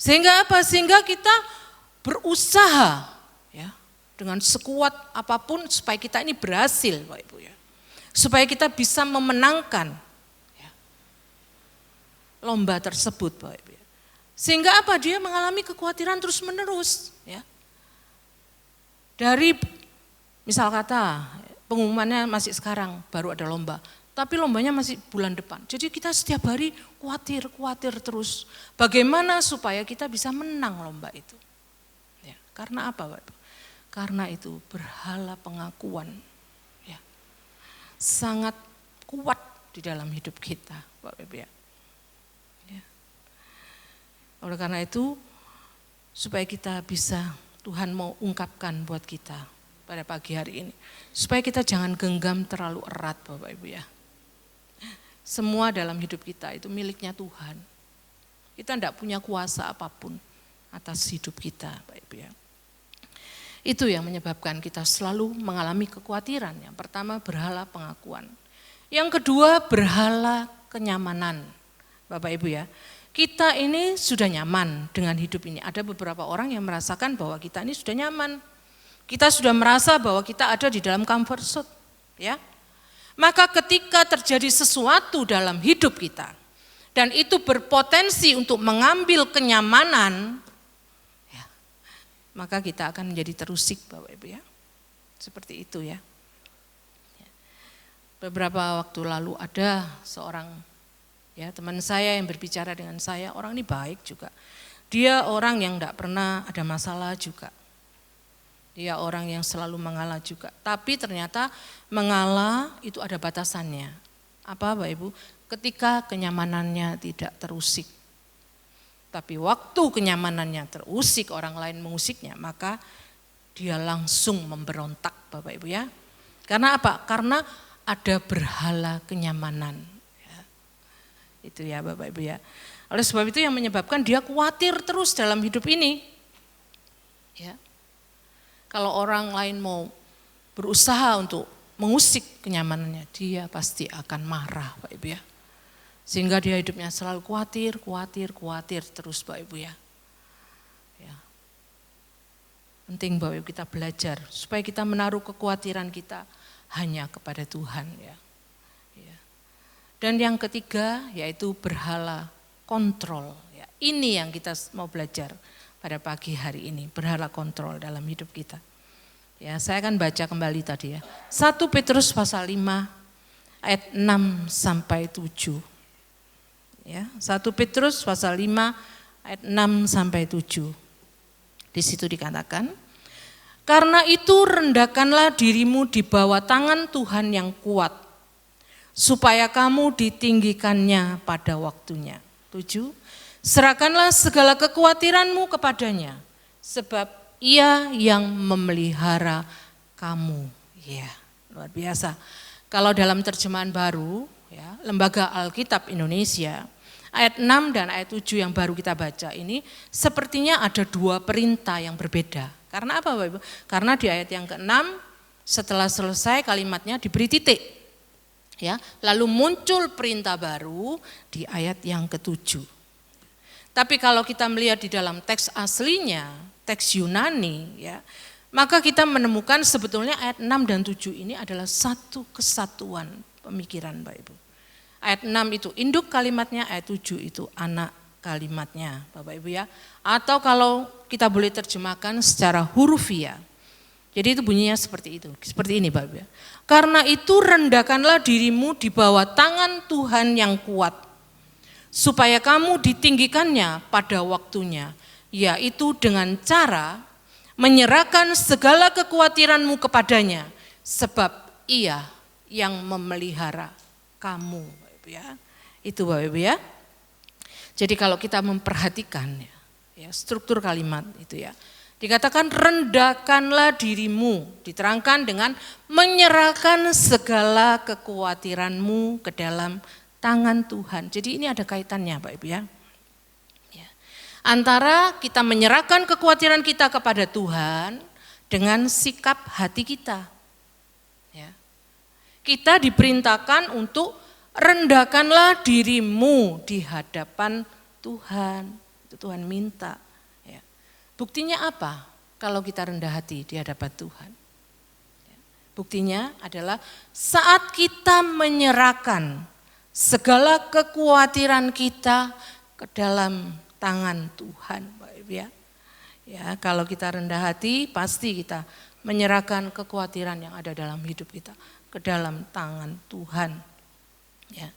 Sehingga apa? Sehingga kita berusaha ya dengan sekuat apapun supaya kita ini berhasil Bapak Ibu ya. Supaya kita bisa memenangkan lomba tersebut Bapak Ibu. Sehingga apa? Dia mengalami kekhawatiran terus menerus. Ya. Dari misal kata pengumumannya masih sekarang baru ada lomba. Tapi lombanya masih bulan depan. Jadi kita setiap hari khawatir terus. Bagaimana supaya kita bisa menang lomba itu. Ya. Karena apa Bapak Ibu? Karena itu berhala pengakuan. Ya. Sangat kuat di dalam hidup kita Bapak Ibu ya. Oleh karena itu, supaya kita bisa, Tuhan mau ungkapkan buat kita pada pagi hari ini. Supaya kita jangan genggam terlalu erat Bapak Ibu ya. Semua dalam hidup kita itu miliknya Tuhan. Kita tidak punya kuasa apapun atas hidup kita Bapak Ibu ya. Itu yang menyebabkan kita selalu mengalami kekhawatiran. Yang pertama berhala pengakuan. Yang kedua berhala kenyamanan Bapak Ibu ya. Kita ini sudah nyaman dengan hidup ini. Ada beberapa orang yang merasakan bahwa kita ini sudah nyaman. Kita sudah merasa bahwa kita ada di dalam comfort zone. Ya. Maka ketika terjadi sesuatu dalam hidup kita, dan itu berpotensi untuk mengambil kenyamanan, ya, maka kita akan menjadi terusik Bapak Ibu ya. Seperti itu ya. Beberapa waktu lalu ada seorang teman saya yang berbicara dengan saya, orang ini baik juga. Dia orang yang tidak pernah ada masalah juga. Dia orang yang selalu mengalah juga. Tapi ternyata mengalah itu ada batasannya. Apa Bapak Ibu? Ketika kenyamanannya tidak terusik. Tapi waktu kenyamanannya terusik, orang lain mengusiknya, maka dia langsung memberontak Bapak Ibu ya. Karena apa? Karena ada berhala kenyamanan. Ya. Itu ya Bapak Ibu ya. Oleh sebab itu yang menyebabkan dia khawatir terus dalam hidup ini. Ya. Kalau orang lain mau berusaha untuk mengusik kenyamanannya, dia pasti akan marah Bapak Ibu ya. Sehingga dia hidupnya selalu khawatir terus Bapak Ibu ya. Ya. Penting Bapak Ibu kita belajar supaya kita menaruh kekhawatiran kita hanya kepada Tuhan ya. Ya. Dan yang ketiga yaitu berhala kontrol ya. Ini yang kita mau belajar pada pagi hari ini, berhala kontrol dalam hidup kita. Ya, saya akan baca kembali tadi ya. 1 Petrus pasal 5 ayat 6 sampai 7. Ya, 1 Petrus pasal 5 ayat 6 sampai 7. Di situ dikatakan, karena itu rendahkanlah dirimu di bawah tangan Tuhan yang kuat, supaya kamu ditinggikannya pada waktunya. 7. Serahkanlah segala kekhawatiranmu kepadanya, sebab Ia yang memelihara kamu. Ya, luar biasa. Kalau dalam terjemahan baru, ya, Lembaga Alkitab Indonesia, ayat 6 dan ayat 7 yang baru kita baca ini, sepertinya ada dua perintah yang berbeda. Karena apa Bapak Ibu? Karena di ayat yang ke-6, setelah selesai kalimatnya diberi titik. Ya, lalu muncul perintah baru di ayat yang ke-7. Tapi kalau kita melihat di dalam teks aslinya, teks Yunani, ya, maka kita menemukan sebetulnya ayat 6 dan 7 ini adalah satu kesatuan pemikiran Bapak Ibu. Ayat 6 itu induk kalimatnya, ayat 7 itu anak kalimatnya Bapak Ibu ya. Atau kalau kita boleh terjemahkan secara hurufiah. Jadi itu bunyinya seperti itu, seperti ini Bapak Ibu ya. Karena itu rendahkanlah dirimu di bawah tangan Tuhan yang kuat, supaya kamu ditinggikannya pada waktunya, yaitu dengan cara menyerahkan segala kekhawatiranmu kepadanya, sebab Ia yang memelihara kamu. Bapak Ibu ya. Itu Bapak Ibu ya. Jadi kalau kita memperhatikan ya, struktur kalimat itu ya, dikatakan rendahkanlah dirimu, diterangkan dengan menyerahkan segala kekhawatiranmu ke dalam tangan Tuhan. Jadi ini ada kaitannya Bapak Ibu ya. Antara kita menyerahkan kekhawatiran kita kepada Tuhan dengan sikap hati kita. Ya. Kita diperintahkan untuk rendahkanlah dirimu di hadapan Tuhan. Itu Tuhan minta. Ya. Buktinya apa kalau kita rendah hati di hadapan Tuhan? Ya. Buktinya adalah saat kita menyerahkan segala kekhawatiran kita ke dalam tangan Tuhan, Bapak Ibu ya. Ya, kalau kita rendah hati, pasti kita menyerahkan kekhawatiran yang ada dalam hidup kita ke dalam tangan Tuhan. Ya.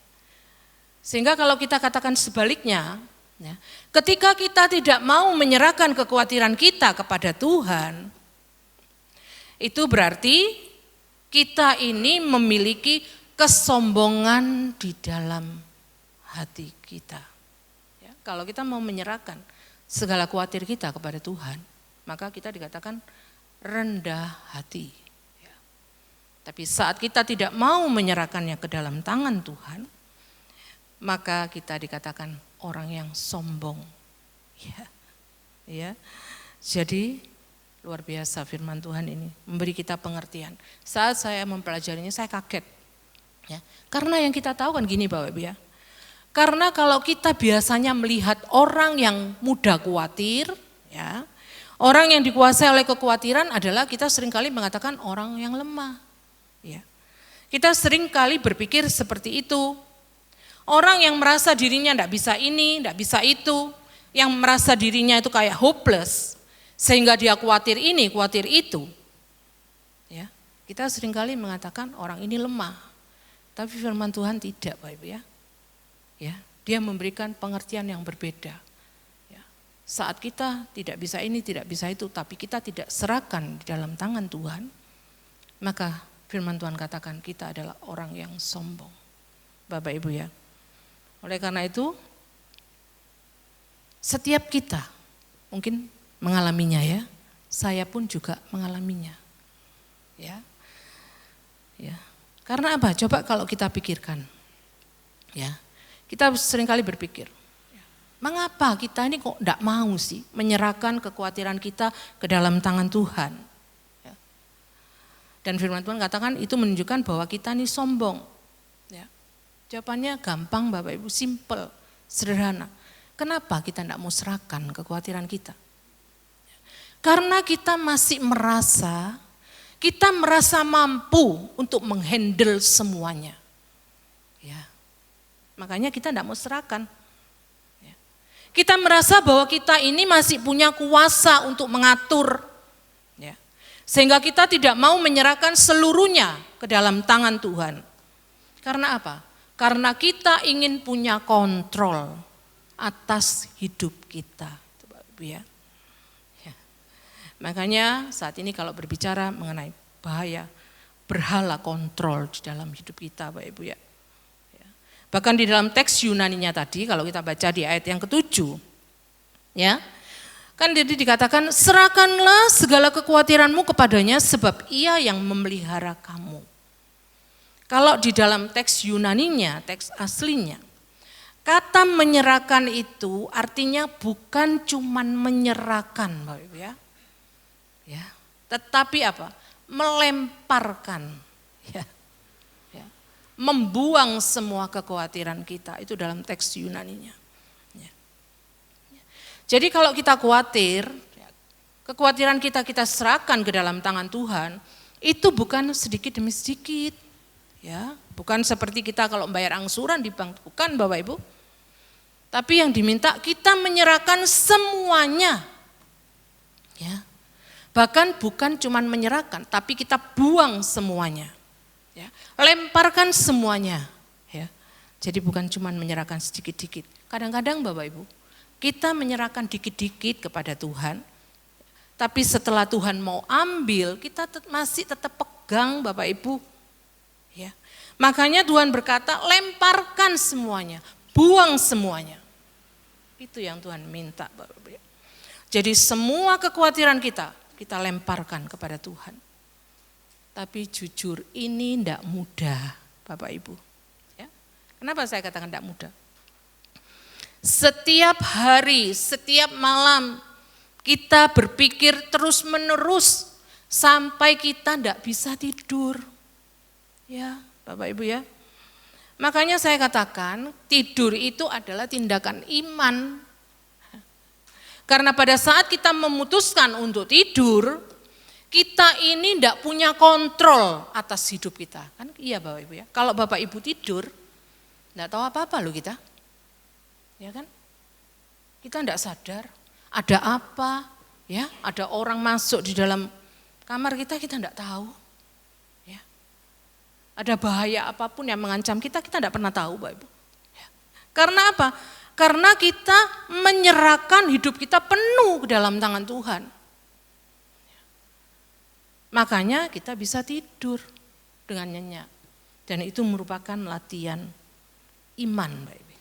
Sehingga kalau kita katakan sebaliknya, ya, ketika kita tidak mau menyerahkan kekhawatiran kita kepada Tuhan, itu berarti kita ini memiliki kesombongan di dalam hati kita. Ya, kalau kita mau menyerahkan segala khawatir kita kepada Tuhan, maka kita dikatakan rendah hati. Ya. Tapi saat kita tidak mau menyerahkannya ke dalam tangan Tuhan, maka kita dikatakan orang yang sombong. Ya. Ya. Jadi luar biasa firman Tuhan ini memberi kita pengertian. Saat saya mempelajarinya saya kaget. Ya, karena yang kita tahu kan gini Bapak Ibu ya. Karena kalau kita biasanya melihat orang yang mudah khawatir, ya, orang yang dikuasai oleh kekhawatiran adalah kita seringkali mengatakan orang yang lemah. Ya. Kita seringkali berpikir seperti itu. Orang yang merasa dirinya tidak bisa ini, tidak bisa itu, yang merasa dirinya itu kayak hopeless, sehingga dia khawatir ini, khawatir itu. Ya. Kita seringkali mengatakan orang ini lemah. Tapi firman Tuhan tidak, Bapak Ibu ya. Ya, dia memberikan pengertian yang berbeda. Ya. Saat kita tidak bisa ini, tidak bisa itu, tapi kita tidak serahkan di dalam tangan Tuhan, maka firman Tuhan katakan kita adalah orang yang sombong. Bapak Ibu ya. Oleh karena itu, setiap kita mungkin mengalaminya ya. Saya pun juga mengalaminya. Ya. Ya. Karena apa? Coba kalau kita pikirkan. Ya. Kita seringkali berpikir, mengapa kita ini kok tidak mau sih menyerahkan kekhawatiran kita ke dalam tangan Tuhan? Ya. Dan firman Tuhan katakan itu menunjukkan bahwa kita ini sombong. Ya. Jawabannya gampang Bapak Ibu, simple, sederhana. Kenapa kita tidak mau serahkan kekhawatiran kita? Karena kita masih merasa mampu untuk menghandle semuanya. Ya. Makanya kita tidak mau serahkan. Ya. Kita merasa bahwa kita ini masih punya kuasa untuk mengatur. Ya. Sehingga kita tidak mau menyerahkan seluruhnya ke dalam tangan Tuhan. Karena apa? Karena kita ingin punya kontrol atas hidup kita. Ya. Ya. Makanya saat ini kalau berbicara mengenai bahaya berhala kontrol di dalam hidup kita, Bapak Ibu ya. Bahkan di dalam teks Yunaninya tadi, kalau kita baca di ayat yang ke-7, ya, kan jadi dikatakan, serahkanlah segala kekhawatiranmu kepadanya sebab ia yang memelihara kamu. Kalau di dalam teks Yunaninya, teks aslinya, kata menyerahkan itu artinya bukan cuman menyerahkan, Bapak Ibu ya. Ya, tetapi apa? Melemparkan, ya. Membuang semua kekhawatiran kita, itu dalam teks Yunaninya. Ya. Jadi kalau kita khawatir, kekhawatiran kita serahkan ke dalam tangan Tuhan, itu bukan sedikit demi sedikit, ya, bukan seperti kita kalau membayar angsuran di bank, bukan Bapak Ibu. Tapi yang diminta kita menyerahkan semuanya, ya. Bahkan bukan cuman menyerahkan, tapi kita buang semuanya. Ya, lemparkan semuanya. Ya. Jadi bukan cuma menyerahkan sedikit-dikit. Kadang-kadang Bapak Ibu, kita menyerahkan dikit-dikit kepada Tuhan, tapi setelah Tuhan mau ambil, kita masih tetap pegang Bapak Ibu. Ya. Makanya Tuhan berkata, lemparkan semuanya, buang semuanya. Itu yang Tuhan minta Bapak Ibu. Jadi semua kekhawatiran kita lemparkan kepada Tuhan. Tapi jujur ini tidak mudah Bapak Ibu. Ya. Kenapa saya katakan tidak mudah? Setiap hari, setiap malam kita berpikir terus menerus sampai kita tidak bisa tidur. Ya Bapak Ibu ya. Makanya saya katakan tidur itu adalah tindakan iman. Karena pada saat kita memutuskan untuk tidur, kita ini tidak punya kontrol atas hidup kita. Kan iya Bapak Ibu ya. Kalau Bapak Ibu tidur, tidak tahu apa-apa loh kita. Ya kan? Kita tidak sadar ada apa, ya, ada orang masuk di dalam kamar kita tidak tahu. Ya. Ada bahaya apapun yang mengancam kita tidak pernah tahu Bapak Ibu. Ya. Karena apa? Karena kita menyerahkan hidup kita penuh ke dalam tangan Tuhan. Makanya kita bisa tidur dengan nyenyak. Dan itu merupakan latihan iman, Bapak Ibu.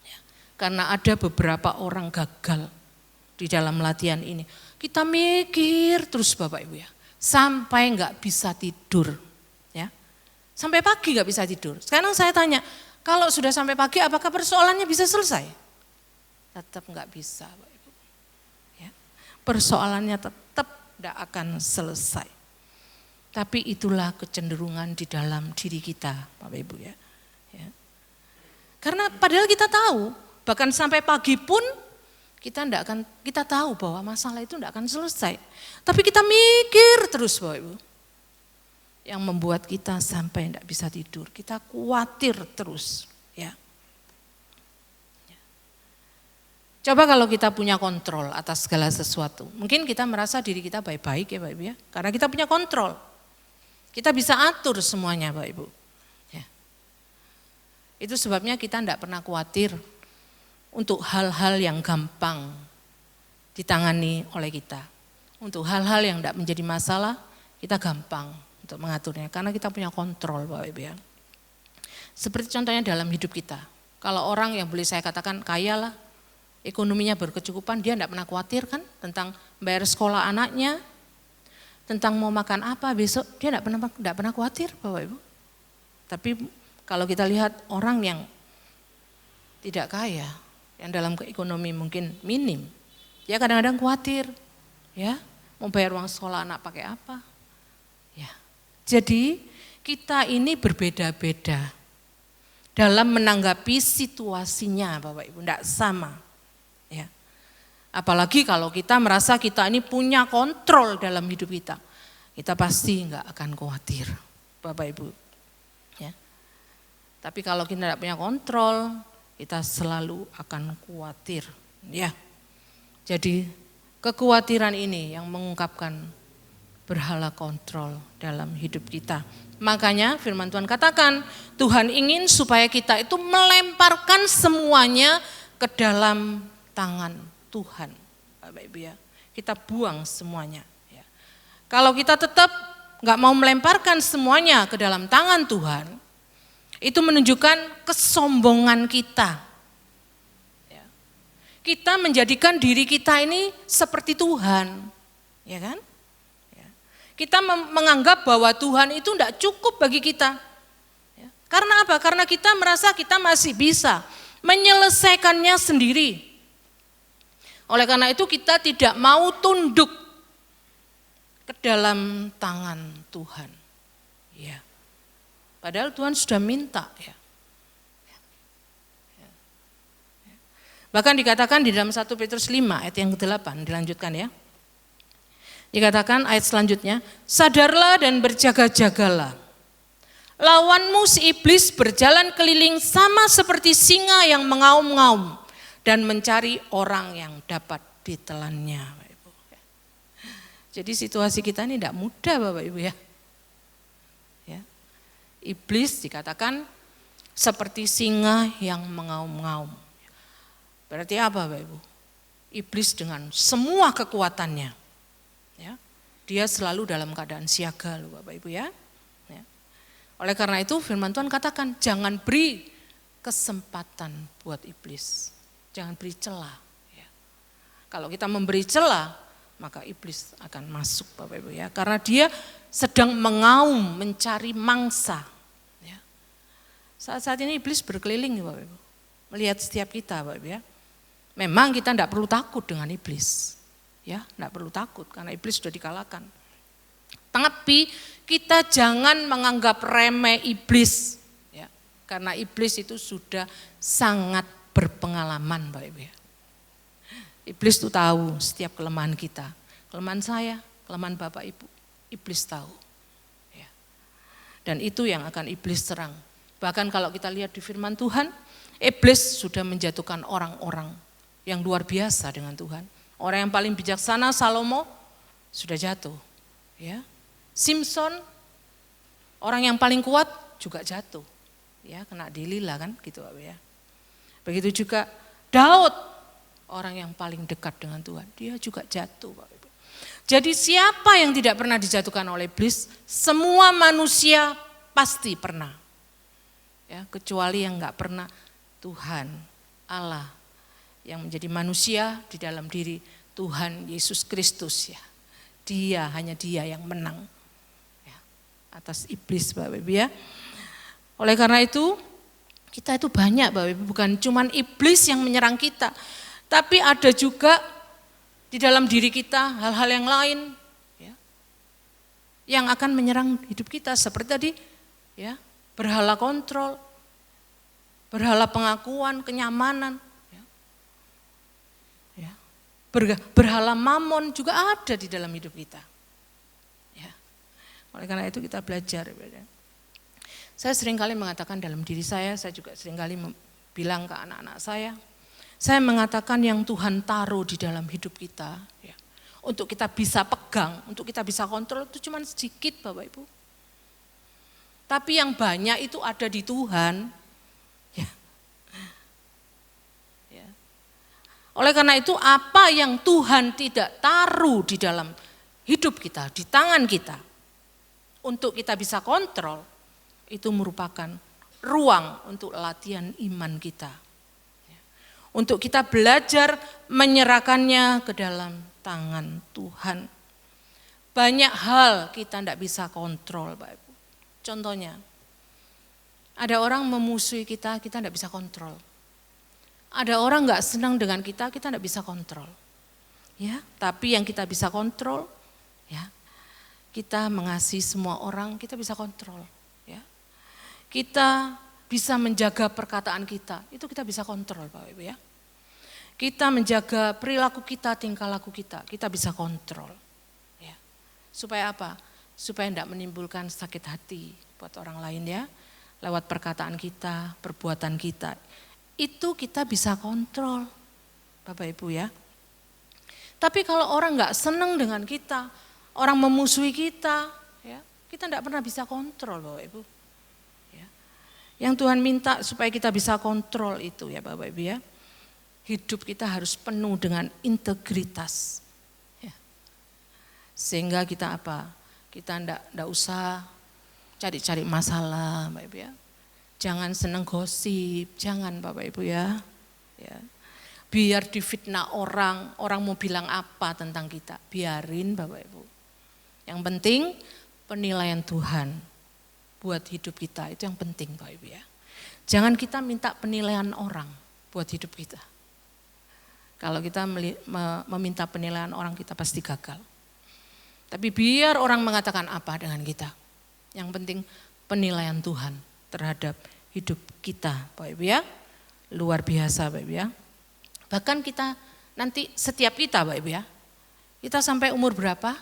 Ya. Karena ada beberapa orang gagal di dalam latihan ini. Kita mikir terus Bapak Ibu ya, sampai nggak bisa tidur. Ya. Sampai pagi nggak bisa tidur. Sekarang saya tanya, kalau sudah sampai pagi apakah persoalannya bisa selesai? Tetap nggak bisa, Bapak Ibu. Ya. Persoalannya tetap tidak akan selesai. Tapi itulah kecenderungan di dalam diri kita, Bapak Ibu ya. Ya. Karena padahal kita tahu, bahkan sampai pagi pun kita tahu bahwa masalah itu tidak akan selesai. Tapi kita mikir terus Bapak Ibu. Yang membuat kita sampai tidak bisa tidur. Kita khawatir terus. Ya. Ya. Coba kalau kita punya kontrol atas segala sesuatu. Mungkin kita merasa diri kita baik-baik ya Bapak Ibu ya. Karena kita punya kontrol. Kita bisa atur semuanya Bapak Ibu. Ya. Itu sebabnya kita tidak pernah khawatir untuk hal-hal yang gampang ditangani oleh kita. Untuk hal-hal yang tidak menjadi masalah, kita gampang untuk mengaturnya. Karena kita punya kontrol, Bapak Ibu ya. Seperti contohnya dalam hidup kita. Kalau orang yang boleh saya katakan kaya lah, ekonominya berkecukupan, dia tidak pernah khawatir kan tentang bayar sekolah anaknya, tentang mau makan apa besok, dia tidak pernah khawatir, Bapak Ibu. Tapi kalau kita lihat orang yang tidak kaya, yang dalam ekonomi mungkin minim, dia kadang-kadang khawatir, ya mau bayar uang sekolah anak pakai apa, ya. Jadi kita ini berbeda-beda dalam menanggapi situasinya, Bapak Ibu, tidak sama. Ya. Apalagi kalau kita merasa kita ini punya kontrol dalam hidup kita, kita pasti enggak akan khawatir, Bapak Ibu. Ya. Tapi kalau kita tidak punya kontrol, kita selalu akan khawatir. Ya. Jadi kekhawatiran ini yang mengungkapkan berhala kontrol dalam hidup kita. Makanya firman Tuhan katakan, Tuhan ingin supaya kita itu melemparkan semuanya ke dalam tangan Tuhan, Bapak Ibu ya. Kita buang semuanya. Ya. Kalau kita tetap nggak mau melemparkan semuanya ke dalam tangan Tuhan, itu menunjukkan kesombongan kita. Ya. Kita menjadikan diri kita ini seperti Tuhan, ya kan? Ya. Kita menganggap bahwa Tuhan itu tidak cukup bagi kita. Ya. Karena apa? Karena kita merasa kita masih bisa menyelesaikannya sendiri. Oleh karena itu kita tidak mau tunduk ke dalam tangan Tuhan. Ya. Padahal Tuhan sudah minta. Ya. Ya. Bahkan dikatakan di dalam 1 Petrus 5 ayat yang ke-8, dilanjutkan ya. Dikatakan ayat selanjutnya, sadarlah dan berjaga-jagalah. Lawanmu si iblis berjalan keliling sama seperti singa yang mengaum-ngaum dan mencari orang yang dapat ditelannya. Bapak Ibu. Jadi situasi kita ini tidak mudah, Bapak Ibu ya. Ya. Iblis dikatakan seperti singa yang mengaum-ngaum. Berarti apa, Bapak Ibu? Iblis dengan semua kekuatannya, ya, dia selalu dalam keadaan siaga loh, Bapak Ibu ya. Ya. Oleh karena itu firman Tuhan katakan jangan beri kesempatan buat iblis. Jangan beri celah. Ya. Kalau kita memberi celah, maka iblis akan masuk, Bapak Ibu ya. Karena dia sedang mengaum, mencari mangsa. Ya. Saat ini iblis berkeliling, Bapak Ibu, melihat setiap kita, Bapak Ibu ya. Memang kita tidak perlu takut dengan iblis, ya, tidak perlu takut karena iblis sudah dikalahkan. Tapi kita jangan menganggap remeh iblis, ya, karena iblis itu sudah sangat berpengalaman, Bapak Ibu ya. Iblis itu tahu setiap kelemahan kita, kelemahan saya, kelemahan Bapak Ibu, iblis tahu. Ya. Dan itu yang akan iblis serang. Bahkan kalau kita lihat di firman Tuhan, iblis sudah menjatuhkan orang-orang yang luar biasa dengan Tuhan. Orang yang paling bijaksana Salomo sudah jatuh. Ya. Simson, orang yang paling kuat juga jatuh. Ya, kena dilila kan gitu, Bapak ya. Begitu juga Daud, orang yang paling dekat dengan Tuhan, dia juga jatuh, Bapak Ibu. Jadi siapa yang tidak pernah dijatuhkan oleh iblis? Semua manusia pasti pernah. Ya, kecuali yang enggak pernah Tuhan Allah yang menjadi manusia di dalam diri Tuhan Yesus Kristus ya. Hanya dia yang menang ya, atas iblis, Bapak Ibu ya. Oleh karena itu kita itu banyak, Bapak Ibu, bukan cuma iblis yang menyerang kita, tapi ada juga di dalam diri kita hal-hal yang lain ya, yang akan menyerang hidup kita seperti tadi ya, berhala kontrol, berhala pengakuan, kenyamanan, ya. Berhala mamon juga ada di dalam hidup kita. Ya. Oleh karena itu kita belajar. Saya seringkali mengatakan dalam diri saya juga seringkali bilang ke anak-anak saya mengatakan yang Tuhan taruh di dalam hidup kita, ya, untuk kita bisa pegang, untuk kita bisa kontrol itu cuma sedikit, Bapak Ibu. Tapi yang banyak itu ada di Tuhan, Oleh karena itu apa yang Tuhan tidak taruh di dalam hidup kita, di tangan kita, untuk kita bisa kontrol, itu merupakan ruang untuk latihan iman kita. Untuk kita belajar menyerahkannya ke dalam tangan Tuhan. Banyak hal kita tidak bisa kontrol, Bapak Ibu. Contohnya, ada orang memusuhi kita, kita tidak bisa kontrol. Ada orang nggak senang dengan kita, kita tidak bisa kontrol. Ya, tapi yang kita bisa kontrol, ya, kita mengasihi semua orang, kita bisa kontrol. Ya, kita bisa menjaga perkataan kita, itu kita bisa kontrol, Bapak Ibu ya. Kita menjaga perilaku kita, tingkah laku kita bisa kontrol. Ya. Supaya apa? Supaya tidak menimbulkan sakit hati buat orang lain ya. Lewat perkataan kita, perbuatan kita. Itu kita bisa kontrol, Bapak Ibu ya. Tapi kalau orang nggak senang dengan kita, orang memusuhi kita, ya, kita tidak pernah bisa kontrol, Bapak Ibu. Yang Tuhan minta supaya kita bisa kontrol itu ya Bapak Ibu ya. Hidup kita harus penuh dengan integritas. Ya. Sehingga kita apa? Kita enggak usah cari-cari masalah Bapak Ibu ya. Jangan seneng gosip, jangan Bapak Ibu ya. Ya. Biar difitnah orang mau bilang apa tentang kita. Biarin Bapak Ibu. Yang penting penilaian Tuhan buat hidup kita, itu yang penting Bapak Ibu ya. Jangan kita minta penilaian orang buat hidup kita. Kalau kita meminta penilaian orang, kita pasti gagal. Tapi biar orang mengatakan apa dengan kita. Yang penting penilaian Tuhan terhadap hidup kita Bapak Ibu ya. Luar biasa Bapak Ibu ya. Bahkan kita nanti setiap kita Bapak Ibu ya. Kita sampai umur berapa,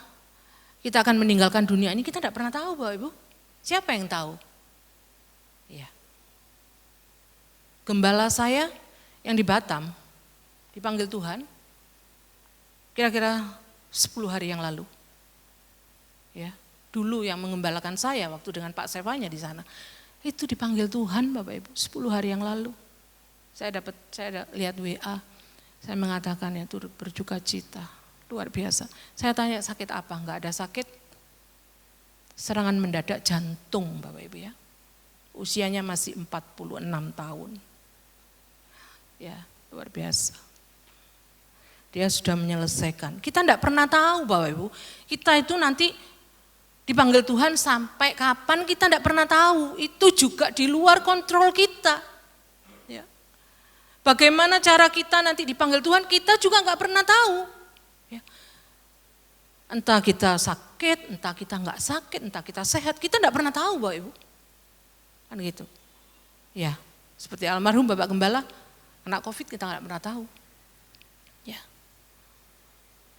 kita akan meninggalkan dunia ini, kita tidak pernah tahu Bapak Ibu. Siapa yang tahu? Ya. Gembala saya yang di Batam dipanggil Tuhan kira-kira 10 hari yang lalu. Ya, dulu yang mengembalakan saya waktu dengan Pak Sevanya di sana. Itu dipanggil Tuhan Bapak Ibu 10 hari yang lalu. Saya lihat WA. Saya mengatakan ya turut berduka cita. Luar biasa. Saya tanya sakit apa? Enggak ada sakit. Serangan mendadak jantung Bapak Ibu ya. Usianya masih 46 tahun. Ya, luar biasa. Dia sudah menyelesaikan. Kita tidak pernah tahu Bapak Ibu. Kita itu nanti dipanggil Tuhan sampai kapan kita tidak pernah tahu. Itu juga di luar kontrol kita. Ya. Bagaimana cara kita nanti dipanggil Tuhan, kita juga nggak pernah tahu. Ya. Entah kita sakit, entah kita nggak sakit, entah kita sehat, kita nggak pernah tahu Bapak Ibu. Kan gitu. Ya, seperti almarhum Bapak Gembala, kena COVID kita nggak pernah tahu. Ya.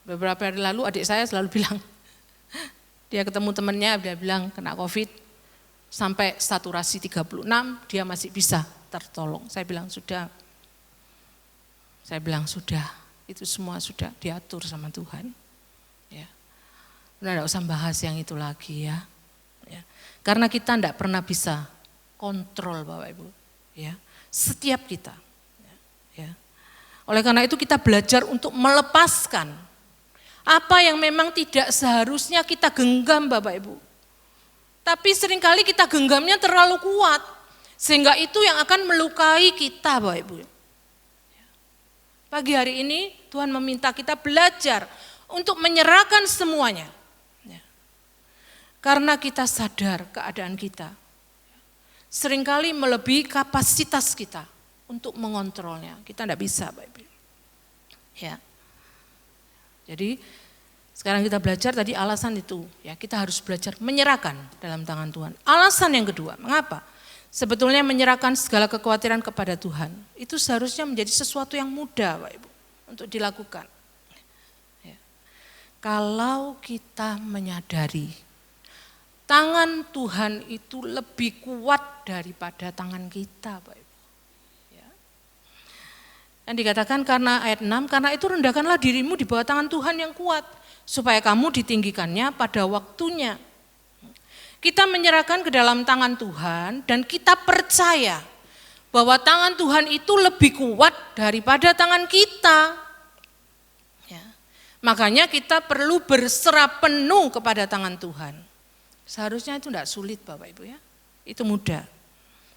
Beberapa hari lalu adik saya selalu bilang, dia ketemu temannya, dia bilang kena COVID, sampai saturasi 36, dia masih bisa tertolong. Saya bilang sudah, itu semua sudah diatur sama Tuhan. Ya. Udah enggak usah bahas yang itu lagi ya. Ya. Karena kita enggak pernah bisa kontrol Bapak Ibu. Ya. Setiap kita. Ya. Oleh karena itu kita belajar untuk melepaskan apa yang memang tidak seharusnya kita genggam Bapak Ibu. Tapi seringkali kita genggamnya terlalu kuat. Sehingga itu yang akan melukai kita Bapak Ibu. Pagi hari ini Tuhan meminta kita belajar untuk menyerahkan semuanya. Karena kita sadar keadaan kita. Seringkali melebihi kapasitas kita untuk mengontrolnya. Kita tidak bisa, Bapak Ibu. Ya. Jadi sekarang kita belajar tadi alasan itu. Ya, kita harus belajar menyerahkan dalam tangan Tuhan. Alasan yang kedua, mengapa? Sebetulnya menyerahkan segala kekhawatiran kepada Tuhan. Itu seharusnya menjadi sesuatu yang mudah, Bapak Ibu, untuk dilakukan. Ya. Kalau kita menyadari tangan Tuhan itu lebih kuat daripada tangan kita, Bapak Ibu. Ya. Yang dikatakan karena ayat 6, karena itu rendahkanlah dirimu di bawah tangan Tuhan yang kuat, supaya kamu ditinggikannya pada waktunya. Kita menyerahkan ke dalam tangan Tuhan dan kita percaya bahwa tangan Tuhan itu lebih kuat daripada tangan kita. Ya. Makanya kita perlu berserah penuh kepada tangan Tuhan. Seharusnya itu tidak sulit Bapak Ibu ya, itu mudah.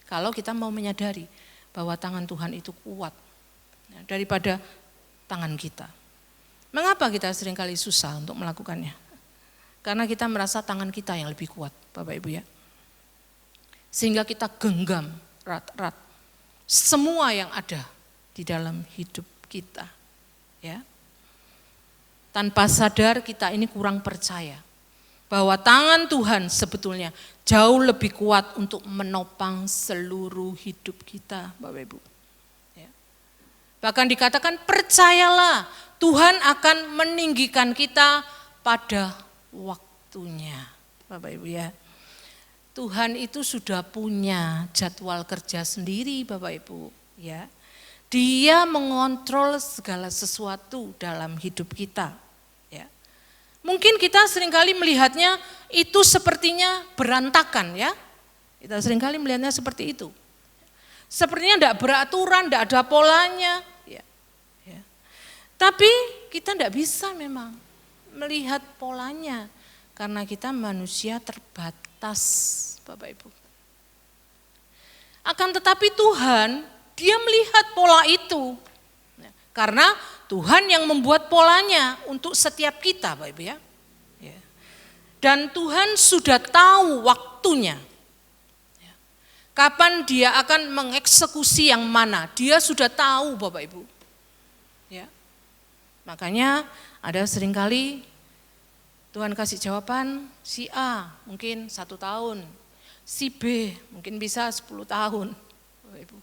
Kalau kita mau menyadari bahwa tangan Tuhan itu kuat ya, daripada tangan kita. Mengapa kita seringkali susah untuk melakukannya? Karena kita merasa tangan kita yang lebih kuat Bapak Ibu ya. Sehingga kita genggam erat-erat semua yang ada di dalam hidup kita. Ya. Tanpa sadar kita ini kurang percaya bahwa tangan Tuhan sebetulnya jauh lebih kuat untuk menopang seluruh hidup kita Bapak Ibu. Ya. Bahkan dikatakan percayalah Tuhan akan meninggikan kita pada waktunya Bapak Ibu ya. Tuhan itu sudah punya jadwal kerja sendiri Bapak Ibu ya. Dia mengontrol segala sesuatu dalam hidup kita. Mungkin kita seringkali melihatnya itu sepertinya berantakan ya. Kita seringkali melihatnya seperti itu. Sepertinya tidak beraturan, tidak ada polanya. Ya. Ya. Tapi kita tidak bisa memang melihat polanya. Karena kita manusia terbatas Bapak Ibu. Akan tetapi Tuhan, dia melihat pola itu. Karena Tuhan yang membuat polanya untuk setiap kita Bapak Ibu ya. Dan Tuhan sudah tahu waktunya. Kapan dia akan mengeksekusi yang mana, dia sudah tahu Bapak Ibu. Ya. Makanya ada seringkali Tuhan kasih jawaban si A mungkin 1 tahun, si B mungkin bisa 10 tahun Bapak Ibu.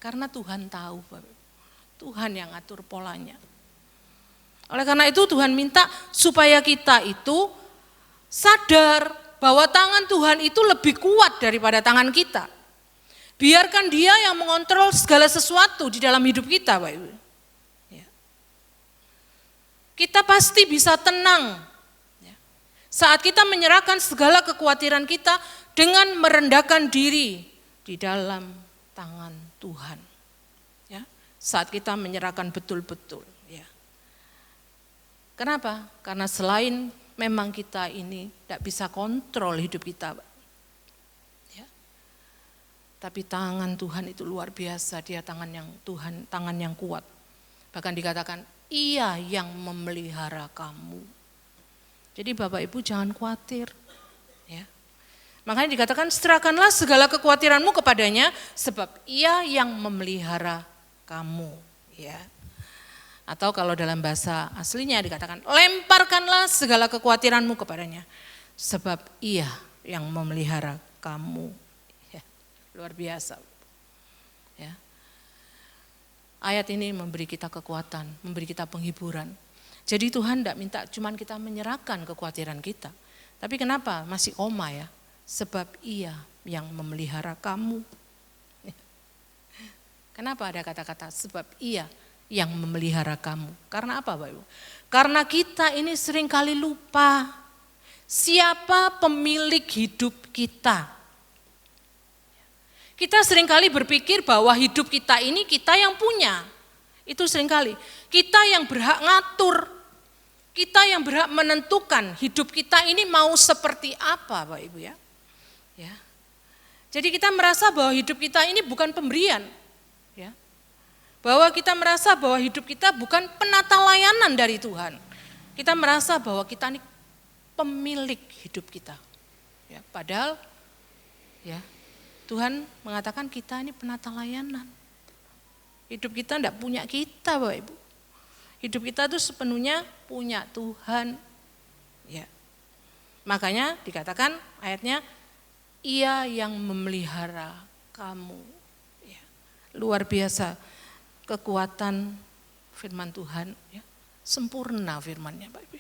Karena Tuhan tahu Bapak Ibu. Tuhan yang atur polanya. Oleh karena itu Tuhan minta supaya kita itu sadar bahwa tangan Tuhan itu lebih kuat daripada tangan kita. Biarkan dia yang mengontrol segala sesuatu di dalam hidup kita Bapak Ibu. Ya. Kita pasti bisa tenang ya. Saat kita menyerahkan segala kekhawatiran kita dengan merendahkan diri di dalam tangan Tuhan. Saat kita menyerahkan betul-betul. Ya. Kenapa? Karena selain memang kita ini tidak bisa kontrol hidup kita. Ya. Tapi tangan Tuhan itu luar biasa, dia tangan yang kuat. Bahkan dikatakan, ia yang memelihara kamu. Jadi Bapak Ibu jangan khawatir. Ya. Makanya dikatakan, serahkanlah segala kekhawatiranmu kepadanya, sebab ia yang memelihara kamu, ya. Atau kalau dalam bahasa aslinya dikatakan lemparkanlah segala kekhawatiranmu kepadanya, sebab ia yang memelihara kamu. Ya, luar biasa. Ya. Ayat ini memberi kita kekuatan, memberi kita penghiburan. Jadi Tuhan tidak minta cuman kita menyerahkan kekhawatiran kita, tapi kenapa masih koma ya? Sebab ia yang memelihara kamu. Kenapa ada kata-kata sebab ia yang memelihara kamu? Karena apa Bapak Ibu? Karena kita ini seringkali lupa siapa pemilik hidup kita. Kita seringkali berpikir bahwa hidup kita ini kita yang punya. Itu seringkali. Kita yang berhak ngatur. Kita yang berhak menentukan hidup kita ini mau seperti apa Bapak Ibu ya. Ya. Jadi kita merasa bahwa hidup kita ini bukan pemberian. Ya. Bahwa kita merasa bahwa hidup kita bukan penata layanan dari Tuhan. Kita merasa bahwa kita ini pemilik hidup kita. Ya, padahal ya Tuhan mengatakan kita ini penata layanan. Hidup kita tidak punya kita Bapak Ibu. Hidup kita itu sepenuhnya punya Tuhan. Ya. Makanya dikatakan ayatnya ia yang memelihara kamu. Luar biasa kekuatan firman Tuhan ya. Sempurna firman-Nya Bapak Ibu.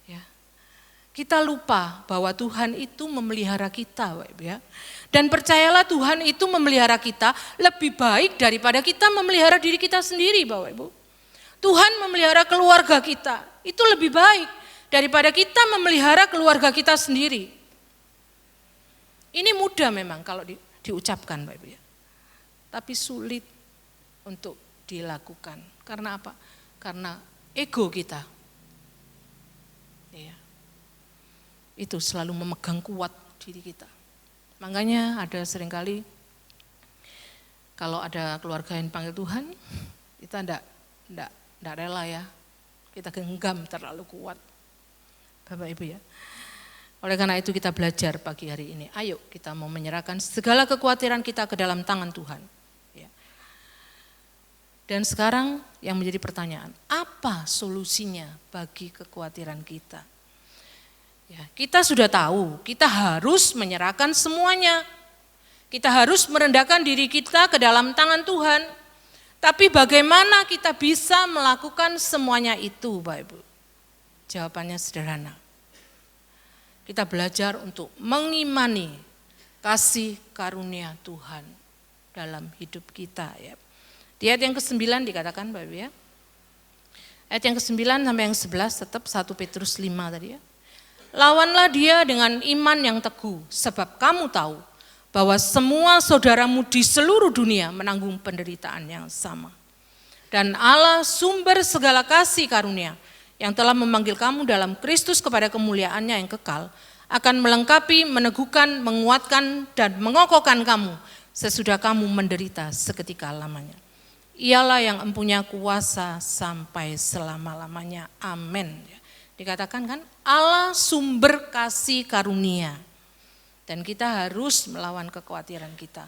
Ya. Kita lupa bahwa Tuhan itu memelihara kita Bapak Ibu ya. Dan percayalah Tuhan itu memelihara kita lebih baik daripada kita memelihara diri kita sendiri Bapak Ibu. Tuhan memelihara keluarga kita itu lebih baik daripada kita memelihara keluarga kita sendiri. Ini mudah memang kalau diucapkan Bapak Ibu ya. Tapi sulit untuk dilakukan. Karena apa? Karena ego kita. Ya. Itu selalu memegang kuat diri kita. Makanya ada seringkali kalau ada keluarga yang panggil Tuhan, kita enggak rela ya. Kita genggam terlalu kuat. Bapak Ibu ya. Oleh karena itu kita belajar pagi hari ini. Ayo kita mau menyerahkan segala kekhawatiran kita ke dalam tangan Tuhan. Ya. Dan sekarang yang menjadi pertanyaan, apa solusinya bagi kekhawatiran kita? Ya, kita sudah tahu, kita harus menyerahkan semuanya. Kita harus merendahkan diri kita ke dalam tangan Tuhan. Tapi bagaimana kita bisa melakukan semuanya itu, Bapak Ibu? Jawabannya sederhana. Kita belajar untuk mengimani kasih karunia Tuhan dalam hidup kita. Ya. Di ayat yang ke-9 dikatakan Bapak Ibu ya. Ayat yang ke-9 sampai yang 11 tetap 1 Petrus 5 tadi ya. Lawanlah dia dengan iman yang teguh, sebab kamu tahu bahwa semua saudaramu di seluruh dunia menanggung penderitaan yang sama. Dan Allah sumber segala kasih karunia yang telah memanggil kamu dalam Kristus kepada kemuliaannya yang kekal, akan melengkapi, meneguhkan, menguatkan, dan mengokohkan kamu sesudah kamu menderita seketika lamanya. Ialah yang empunya kuasa sampai selama-lamanya. Amin. Dikatakan kan, Allah sumber kasih karunia. Dan kita harus melawan kekhawatiran kita.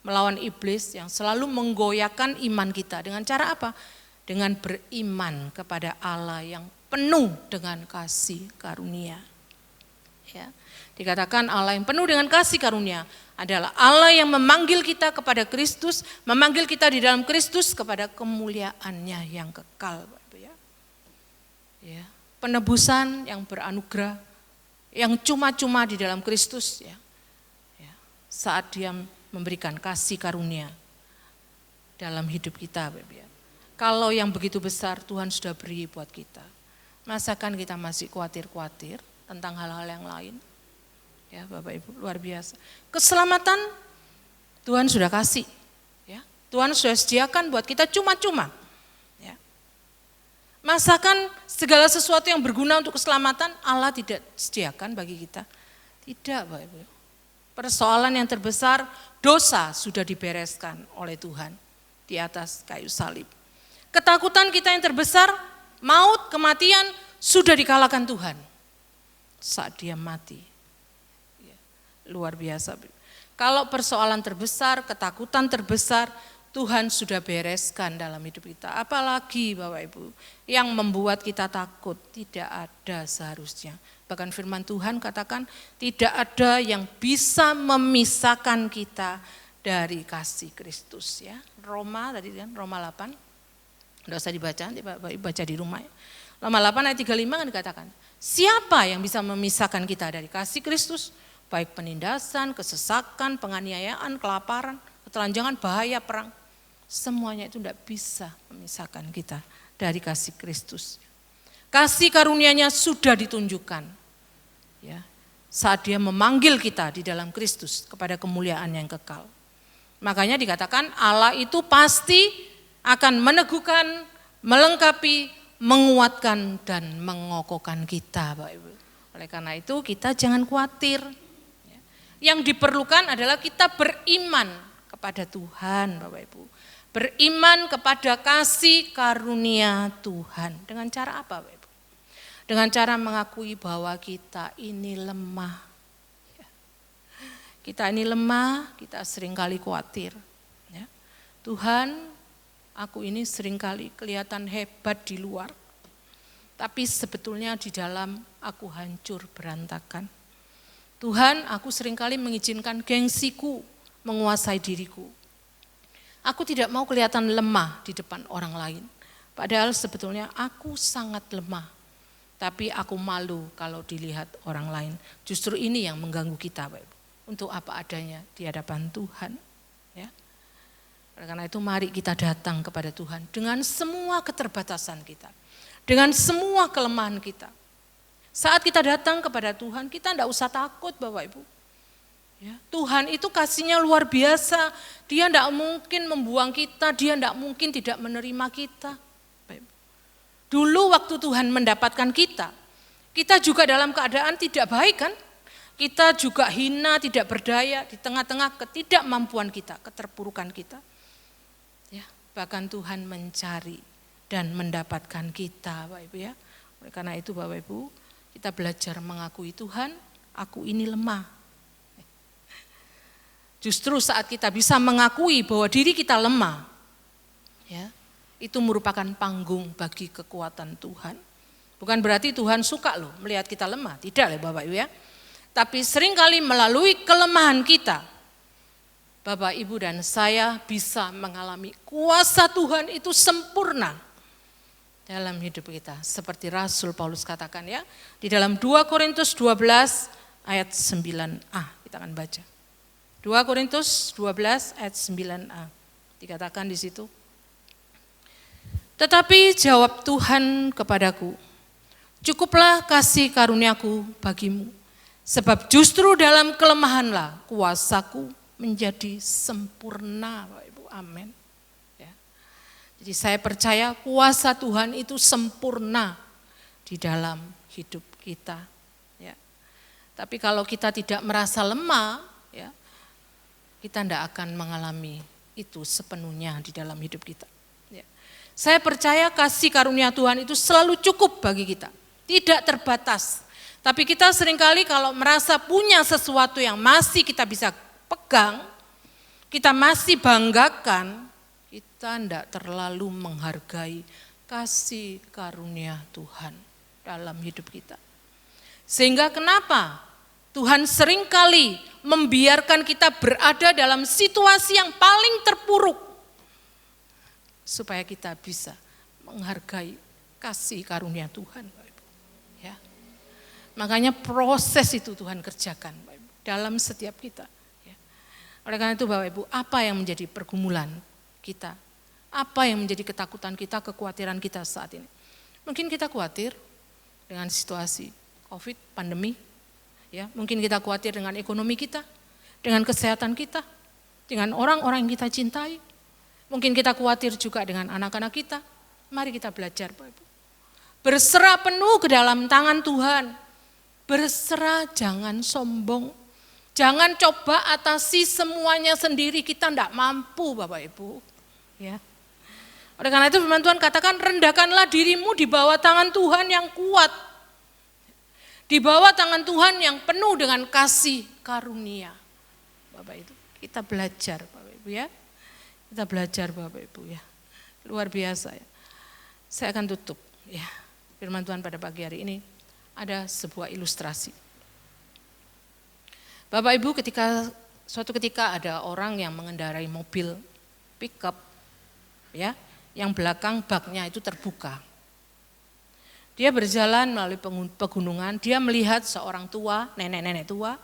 Melawan iblis yang selalu menggoyahkan iman kita. Dengan cara apa? Dengan beriman kepada Allah yang penuh dengan kasih karunia. Ya. Dikatakan Allah yang penuh dengan kasih karunia adalah Allah yang memanggil kita kepada Kristus, memanggil kita di dalam Kristus kepada kemuliaannya yang kekal. Ya. Penebusan yang beranugerah, yang cuma-cuma di dalam Kristus. Ya. Ya. Saat dia memberikan kasih karunia dalam hidup kita. Ya. Kalau yang begitu besar Tuhan sudah beri buat kita. Masakan kita masih khawatir-khawatir tentang hal-hal yang lain? Ya Bapak Ibu, luar biasa. Keselamatan Tuhan sudah kasih. Ya. Tuhan sudah sediakan buat kita cuma-cuma. Ya. Masakan segala sesuatu yang berguna untuk keselamatan Allah tidak sediakan bagi kita? Tidak Bapak Ibu. Persoalan yang terbesar, dosa sudah dibereskan oleh Tuhan di atas kayu salib. Ketakutan kita yang terbesar, maut, kematian sudah dikalahkan Tuhan saat dia mati. Ya, luar biasa. Kalau persoalan terbesar, ketakutan terbesar, Tuhan sudah bereskan dalam hidup kita. Apalagi Bapak Ibu, yang membuat kita takut tidak ada seharusnya. Bahkan firman Tuhan katakan tidak ada yang bisa memisahkan kita dari kasih Kristus. Ya. Roma tadi kan, Roma 8. Tidak usah dibaca, Bapak Ibu baca di rumah. Roma 8 ayat 35 kan dikatakan, siapa yang bisa memisahkan kita dari kasih Kristus? Baik penindasan, kesesakan, penganiayaan, kelaparan, ketelanjangan, bahaya, perang. Semuanya itu tidak bisa memisahkan kita dari kasih Kristus. Kasih karunia-Nya sudah ditunjukkan. Ya, saat dia memanggil kita di dalam Kristus kepada kemuliaan yang kekal. Makanya dikatakan Allah itu pasti akan meneguhkan, melengkapi, menguatkan dan mengokohkan kita, Bapak Ibu. Oleh karena itu kita jangan khawatir. Yang diperlukan adalah kita beriman kepada Tuhan, Bapak Ibu. Beriman kepada kasih karunia Tuhan. Dengan cara apa, Bapak Ibu? Dengan cara mengakui bahwa kita ini lemah. Kita ini lemah, kita seringkali khawatir. Tuhan, aku ini seringkali kelihatan hebat di luar, tapi sebetulnya di dalam aku hancur berantakan. Tuhan, aku seringkali mengizinkan gengsiku menguasai diriku. Aku tidak mau kelihatan lemah di depan orang lain, padahal sebetulnya aku sangat lemah, tapi aku malu kalau dilihat orang lain. Justru ini yang mengganggu kita, Bapak Ibu. Untuk apa adanya di hadapan Tuhan. Ya. Karena itu mari kita datang kepada Tuhan dengan semua keterbatasan kita, dengan semua kelemahan kita. Saat kita datang kepada Tuhan, kita tidak usah takut Bapak Ibu. Ya, Tuhan itu kasihnya luar biasa. Dia tidak mungkin membuang kita, dia tidak mungkin tidak menerima kita. Dulu waktu Tuhan mendapatkan kita juga dalam keadaan tidak baik kan? Kita juga hina, tidak berdaya di tengah-tengah ketidakmampuan kita, keterpurukan kita. Ya, bahkan Tuhan mencari dan mendapatkan kita, Bapak Ibu ya. Oleh karena itu Bapak Ibu, kita belajar mengakui Tuhan, aku ini lemah. Justru saat kita bisa mengakui bahwa diri kita lemah, ya, itu merupakan panggung bagi kekuatan Tuhan. Bukan berarti Tuhan suka loh melihat kita lemah, tidak ya Bapak Ibu ya. Tapi seringkali melalui kelemahan kita, Bapak Ibu dan saya bisa mengalami kuasa Tuhan itu sempurna dalam hidup kita. Seperti Rasul Paulus katakan ya, di dalam 2 Korintus 12 ayat 9a, kita akan baca. 2 Korintus 12 ayat 9a, dikatakan di situ. Tetapi jawab Tuhan kepadaku, cukuplah kasih karuniaku bagimu, sebab justru dalam kelemahanlah kuasaku menjadi sempurna. Bapak Ibu, amin. Ya. Jadi saya percaya kuasa Tuhan itu sempurna di dalam hidup kita. Ya. Tapi kalau kita tidak merasa lemah, ya, kita tidak akan mengalami itu sepenuhnya di dalam hidup kita. Ya. Saya percaya kasih karunia Tuhan itu selalu cukup bagi kita, tidak terbatas. Tapi kita seringkali kalau merasa punya sesuatu yang masih kita bisa pegang, kita masih banggakan, kita tidak terlalu menghargai kasih karunia Tuhan dalam hidup kita. Sehingga kenapa Tuhan seringkali membiarkan kita berada dalam situasi yang paling terpuruk, supaya kita bisa menghargai kasih karunia Tuhan. Ya. Makanya proses itu Tuhan kerjakan dalam setiap kita. Ya. Oleh karena itu Bapak Ibu, apa yang menjadi pergumulan kita? Apa yang menjadi ketakutan kita, kekhawatiran kita saat ini? Mungkin kita khawatir dengan situasi COVID, pandemi. Ya, mungkin kita khawatir dengan ekonomi kita, dengan kesehatan kita, dengan orang-orang yang kita cintai. Mungkin kita khawatir juga dengan anak-anak kita. Mari kita belajar Bapak Ibu. Berserah penuh ke dalam tangan Tuhan. Berserah, jangan sombong. Jangan coba atasi semuanya sendiri, kita tidak mampu Bapak Ibu. Ya. Oleh karena itu firman Tuhan katakan, rendahkanlah dirimu di bawah tangan Tuhan yang kuat. Di bawah tangan Tuhan yang penuh dengan kasih karunia. Bapak itu, kita belajar Bapak Ibu ya. Kita belajar Bapak Ibu ya. Luar biasa ya. Saya akan tutup ya. Firman Tuhan pada pagi hari ini ada sebuah ilustrasi. Bapak Ibu, suatu ketika ada orang yang mengendarai mobil pickup ya, yang belakang baknya itu terbuka. Dia berjalan melalui pegunungan, dia melihat seorang tua, nenek-nenek tua,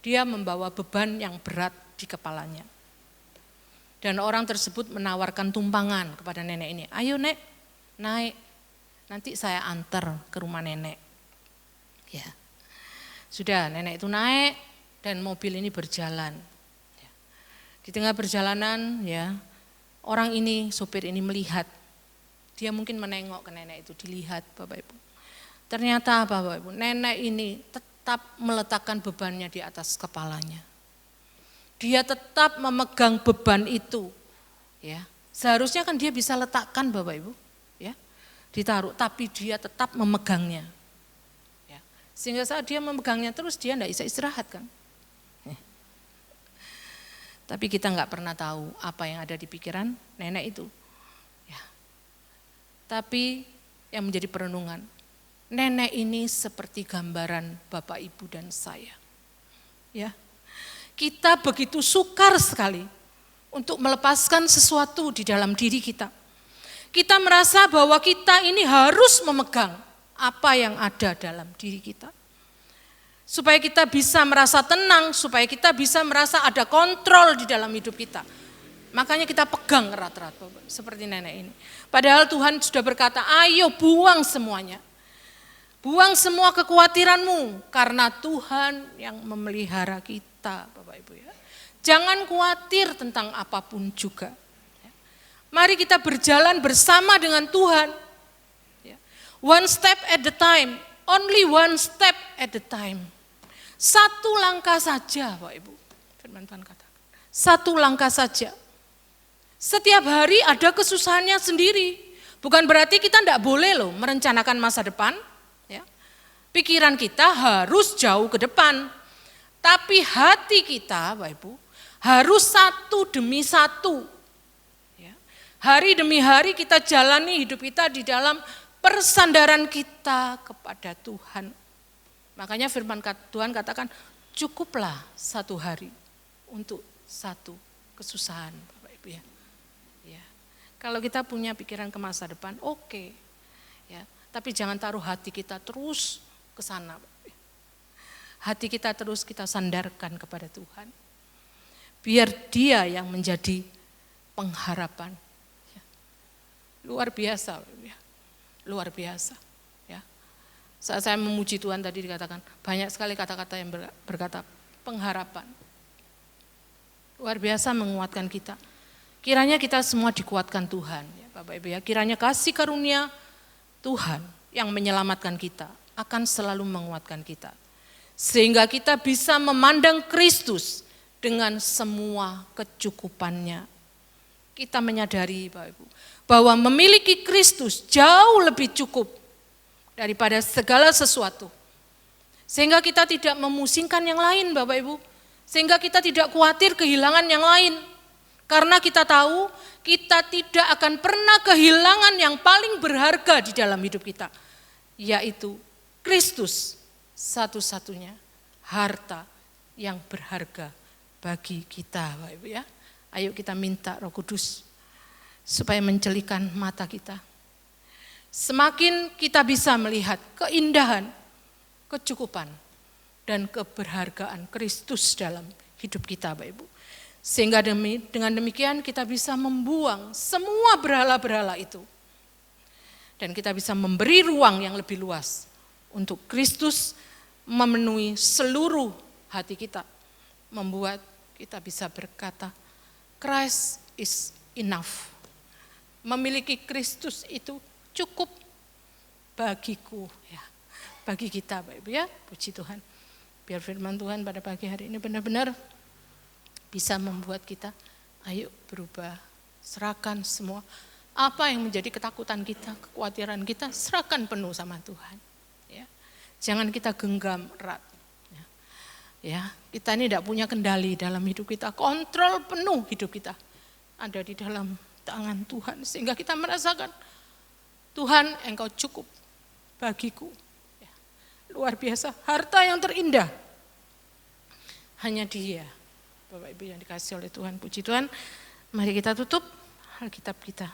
dia membawa beban yang berat di kepalanya. Dan orang tersebut menawarkan tumpangan kepada nenek ini, ayo nek, naik, nanti saya antar ke rumah nenek. Ya. Sudah, nenek itu naik dan mobil ini berjalan. Ya. Di tengah perjalanan, ya, orang ini, sopir ini melihat. Dia mungkin menengok ke nenek itu, dilihat Bapak Ibu. Ternyata Bapak Ibu, nenek ini tetap meletakkan bebannya di atas kepalanya. Dia tetap memegang beban itu. Ya. Seharusnya kan dia bisa letakkan Bapak Ibu, ya, ditaruh, tapi dia tetap memegangnya. Ya. Sehingga saat dia memegangnya terus, dia tidak bisa istirahat kan. Tapi kita nggak pernah tahu apa yang ada di pikiran nenek itu. Tapi yang menjadi perenungan, nenek ini seperti gambaran Bapak Ibu dan saya. Ya, kita begitu sukar sekali untuk melepaskan sesuatu di dalam diri kita. Kita merasa bahwa kita ini harus memegang apa yang ada dalam diri kita. Supaya kita bisa merasa tenang, supaya kita bisa merasa ada kontrol di dalam hidup kita. Makanya kita pegang erat-erat seperti nenek ini. Padahal Tuhan sudah berkata, ayo buang semuanya. Buang semua kekhawatiranmu karena Tuhan yang memelihara kita. kita, Bapak Ibu ya. Jangan khawatir tentang apapun juga. Mari kita berjalan bersama dengan Tuhan. One step at the time, only one step at the time. Satu langkah saja, Bapak Ibu. Firman Tuhan katakan, satu langkah saja. Setiap hari ada kesusahannya sendiri. Bukan berarti kita tidak boleh loh merencanakan masa depan. Ya. Pikiran kita harus jauh ke depan. Tapi hati kita, Bapak Ibu, harus satu demi satu. Ya. Hari demi hari kita jalani hidup kita di dalam persandaran kita kepada Tuhan. Makanya firman Tuhan katakan, cukuplah satu hari untuk satu kesusahan, Bapak Ibu ya. Ya. Kalau kita punya pikiran ke masa depan, oke. Ya. Tapi jangan taruh hati kita terus ke sana. Hati kita terus kita sandarkan kepada Tuhan. Biar Dia yang menjadi pengharapan. Ya. Luar biasa, ya. Luar biasa. Ya. Saat saya memuji Tuhan tadi dikatakan, banyak sekali kata-kata yang berkata pengharapan. Luar biasa menguatkan kita. Kiranya kita semua dikuatkan Tuhan. Ya, Bapak Ibu ya, kiranya kasih karunia Tuhan yang menyelamatkan kita akan selalu menguatkan kita. Sehingga kita bisa memandang Kristus dengan semua kecukupannya. Kita menyadari Bapak Ibu, bahwa memiliki Kristus jauh lebih cukup daripada segala sesuatu. Sehingga kita tidak memusingkan yang lain Bapak Ibu. Sehingga kita tidak khawatir kehilangan yang lain. Karena kita tahu kita tidak akan pernah kehilangan yang paling berharga di dalam hidup kita. Yaitu Kristus. Satu-satunya harta yang berharga bagi kita, Bapak Ibu ya. Ayo kita minta Roh Kudus supaya mencelikan mata kita. Semakin kita bisa melihat keindahan, kecukupan, dan keberhargaan Kristus dalam hidup kita, Bapak Ibu. Sehingga dengan demikian kita bisa membuang semua berhala-berhala itu. Dan kita bisa memberi ruang yang lebih luas untuk Kristus memenuhi seluruh hati kita, membuat kita bisa berkata, Christ is enough. Memiliki Kristus itu cukup bagiku, ya, bagi kita, Bapak Ibu ya, puji Tuhan. Biar firman Tuhan pada pagi hari ini benar-benar bisa membuat kita, ayo berubah, serahkan semua apa yang menjadi ketakutan kita, kekhawatiran kita, serahkan penuh sama Tuhan. Jangan kita genggam erat. Ya, kita ini tidak punya kendali dalam hidup kita. Kontrol penuh hidup kita ada di dalam tangan Tuhan. Sehingga kita merasakan, Tuhan Engkau cukup bagiku. Ya, luar biasa, harta yang terindah. Hanya Dia. Bapak Ibu yang dikasihi oleh Tuhan, puji Tuhan. Mari kita tutup Alkitab kita.